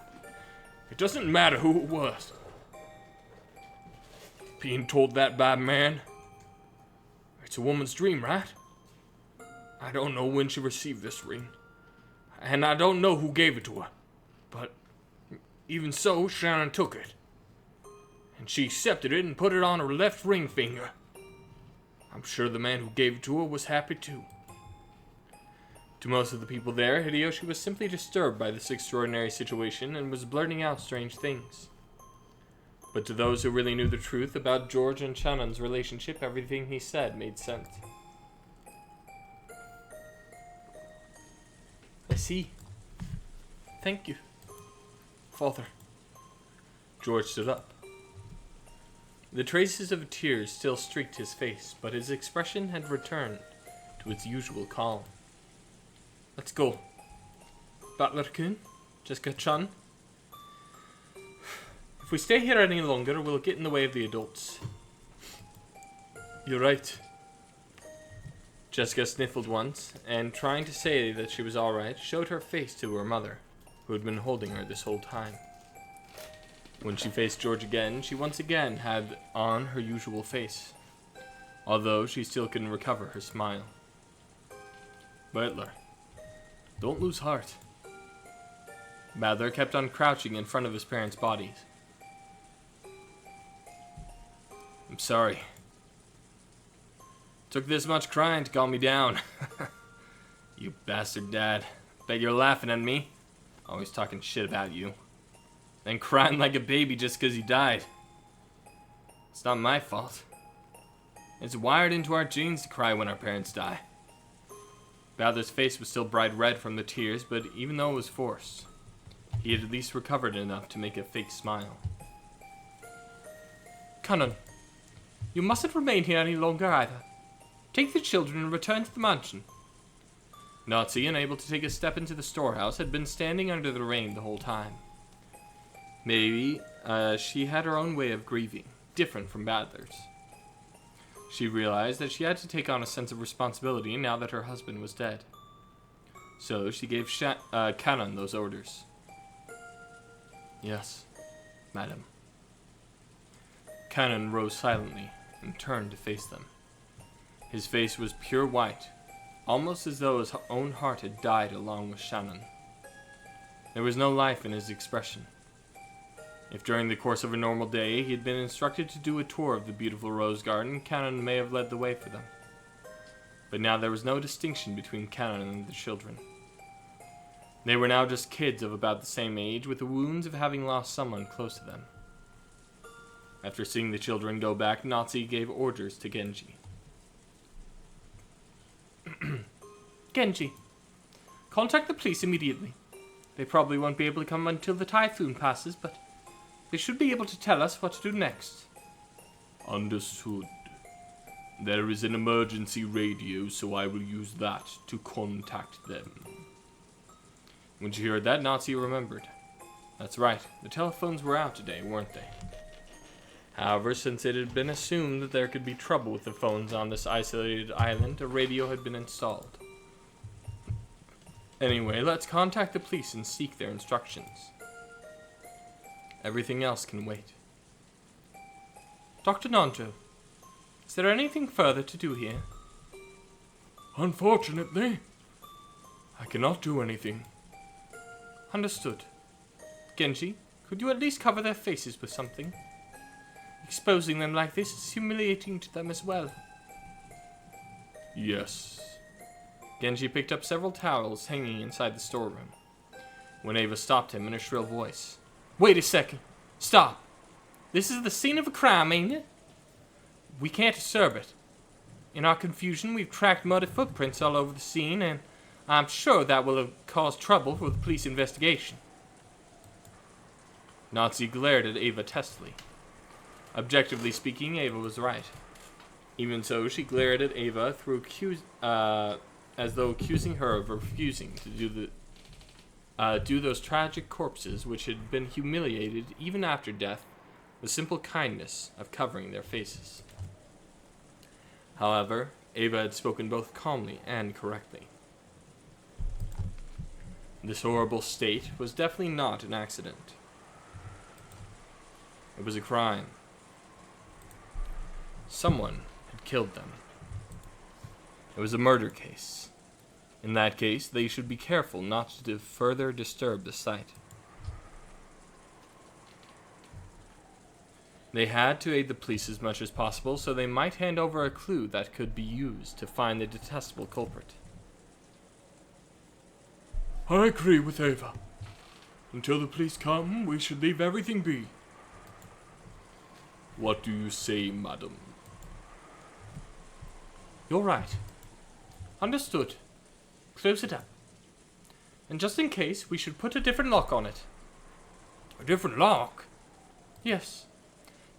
It doesn't matter who it was. Being told that by a man, it's a woman's dream, right? I don't know when she received this ring, and I don't know who gave it to her, but even so, Shannon took it. And she accepted it and put it on her left ring finger. I'm sure the man who gave it to her was happy too. To most of the people there, Hideyoshi was simply disturbed by this extraordinary situation and was blurting out strange things. But to those who really knew the truth about George and Shannon's relationship, everything he said made sense. I see. Thank you, Father. George stood up. The traces of tears still streaked his face, but his expression had returned to its usual calm. Let's go. Butler-kun, Jessica-chan. If we stay here any longer, we'll get in the way of the adults. You're right. Jessica sniffled once, and trying to say that she was alright, showed her face to her mother, who had been holding her this whole time. When she faced George again, she once again had on her usual face, although she still couldn't recover her smile. Butler, don't lose heart. Butler kept on crouching in front of his parents' bodies. I'm sorry. Took this much crying to calm me down. You bastard dad. Bet you're laughing at me. Always talking shit about you. Then crying like a baby just 'cause you died. It's not my fault. It's wired into our genes to cry when our parents die. Bowther's face was still bright red from the tears, but even though it was forced, he had at least recovered enough to make a fake smile. Cannon, you mustn't remain here any longer either. Take the children and return to the mansion. Nazi, unable to take a step into the storehouse, had been standing under the rain the whole time. Maybe she had her own way of grieving, different from Bowther's. She realized that she had to take on a sense of responsibility now that her husband was dead. So she gave Cannon those orders. Yes, madam. Cannon rose silently and turned to face them. His face was pure white, almost as though his own heart had died along with Shannon. There was no life in his expression. If during the course of a normal day he had been instructed to do a tour of the beautiful rose garden, Cannon may have led the way for them. But now there was no distinction between Cannon and the children. They were now just kids of about the same age, with the wounds of having lost someone close to them. After seeing the children go back, Nazi gave orders to Genji. Genji, contact the police immediately. They probably won't be able to come until the typhoon passes, but they should be able to tell us what to do next. Understood. There is an emergency radio, so I will use that to contact them. When she heard that, Nazi remembered. That's right, the telephones were out today, weren't they? However, since it had been assumed that there could be trouble with the phones on this isolated island, a radio had been installed. Anyway, let's contact the police and seek their instructions. Everything else can wait. Dr. Nanto, is there anything further to do here? Unfortunately, I cannot do anything. Understood. Genji, could you at least cover their faces with something? Exposing them like this is humiliating to them as well. Yes. Genji picked up several towels hanging inside the storeroom, when Ava stopped him in a shrill voice. Wait a second. Stop. This is the scene of a crime, ain't it? We can't disturb it. In our confusion, we've tracked muddy footprints all over the scene, and I'm sure that will have caused trouble for the police investigation. Nazi glared at Ava testily. Objectively speaking, Ava was right. Even so, she glared at Ava through as though accusing her of refusing to do those tragic corpses which had been humiliated even after death, the simple kindness of covering their faces. However, Ava had spoken both calmly and correctly. This horrible state was definitely not an accident. It was a crime. Someone had killed them. It was a murder case. In that case, they should be careful not to further disturb the site. They had to aid the police as much as possible, so they might hand over a clue that could be used to find the detestable culprit. I agree with Ava. Until the police come, we should leave everything be. What do you say, madam? You're right. Understood. Close it up. And just in case, we should put a different lock on it. A different lock? Yes.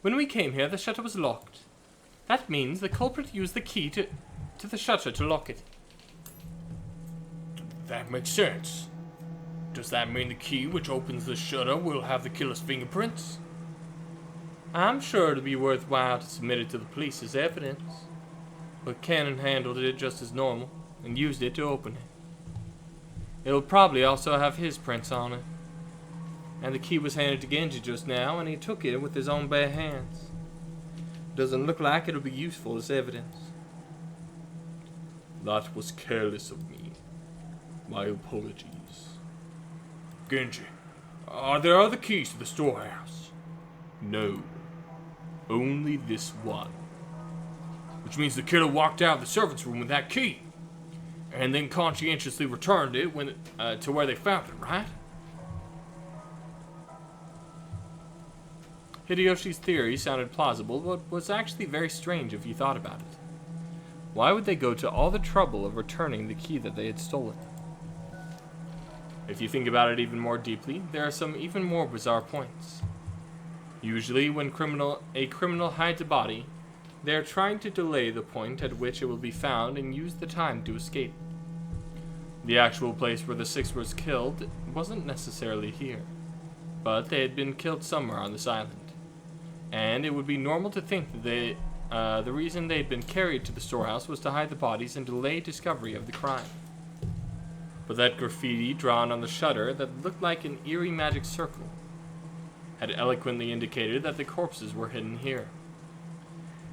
When we came here, the shutter was locked. That means the culprit used the key to the shutter to lock it. That makes sense. Does that mean the key which opens the shutter will have the killer's fingerprints? I'm sure it'll be worthwhile to submit it to the police as evidence. But Cannon handled it just as normal and used it to open it. It'll probably also have his prints on it. And the key was handed to Genji just now, and he took it with his own bare hands. Doesn't look like it'll be useful as evidence. That was careless of me. My apologies. Genji, are there other keys to the storehouse? No. Only this one. Which means the killer walked out of the servants' room with that key. And then conscientiously returned it to where they found it, right? Hideyoshi's theory sounded plausible, but was actually very strange if you thought about it. Why would they go to all the trouble of returning the key that they had stolen? If you think about it even more deeply, there are some even more bizarre points. Usually, when a criminal hides a body, they are trying to delay the point at which it will be found and use the time to escape. The actual place where the six were killed wasn't necessarily here, but they had been killed somewhere on this island. And it would be normal to think that the reason they had been carried to the storehouse was to hide the bodies and delay discovery of the crime. But that graffiti drawn on the shutter that looked like an eerie magic circle had eloquently indicated that the corpses were hidden here.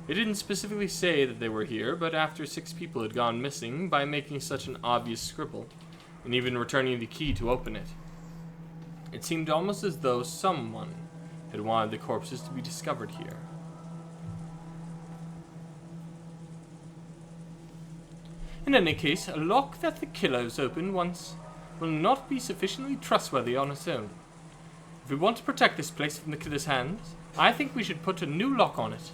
It didn't specifically say that they were here, but after 6 people had gone missing, by making such an obvious scribble, and even returning the key to open it, it seemed almost as though someone had wanted the corpses to be discovered here. In any case, a lock that the killer has opened once will not be sufficiently trustworthy on its own. If we want to protect this place from the killer's hands, I think we should put a new lock on it.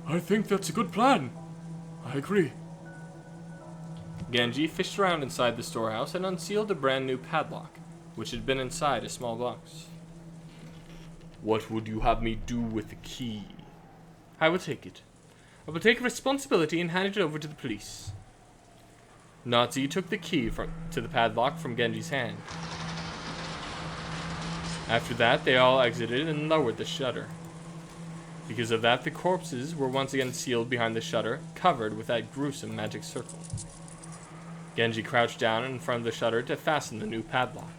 I think that's a good plan. I agree. Genji fished around inside the storehouse and unsealed a brand new padlock, which had been inside a small box. What would you have me do with the key? I will take it. I will take responsibility and hand it over to the police. Nazi took the key to the padlock from Genji's hand. After that, they all exited and lowered the shutter. Because of that, the corpses were once again sealed behind the shutter, covered with that gruesome magic circle. Genji crouched down in front of the shutter to fasten the new padlock.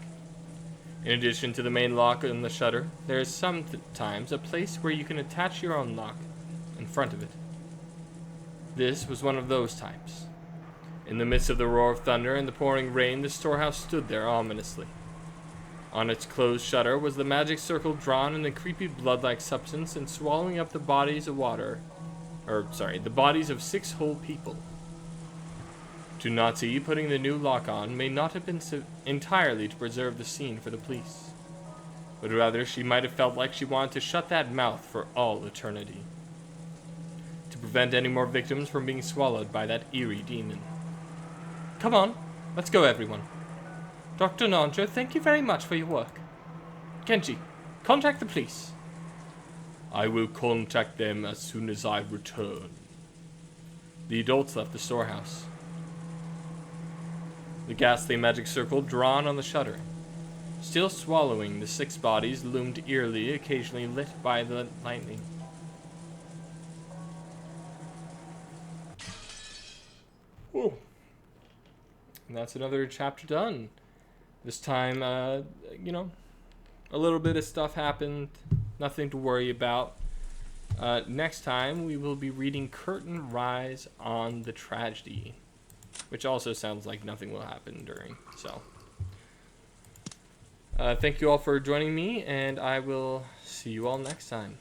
In addition to the main lock on the shutter, there is sometimes a place where you can attach your own lock in front of it. This was one of those types. In the midst of the roar of thunder and the pouring rain, the storehouse stood there ominously. On its closed shutter was the magic circle drawn in a creepy blood-like substance and swallowing up the bodies of the bodies of 6 whole people. To Nazi, putting the new lock on may not have been entirely to preserve the scene for the police, but rather she might have felt like she wanted to shut that mouth for all eternity, to prevent any more victims from being swallowed by that eerie demon. Come on, let's go everyone. Dr. Nanjo, thank you very much for your work. Genji, contact the police. I will contact them as soon as I return. The adults left the storehouse. The ghastly magic circle drawn on the shutter, still swallowing the 6 bodies, loomed eerily, occasionally lit by the lightning. Whoa. And that's another chapter done. This time, a little bit of stuff happened. Nothing to worry about. Next time, we will be reading Curtain Rise on the Tragedy, which also sounds like nothing will happen during. So, thank you all for joining me, and I will see you all next time.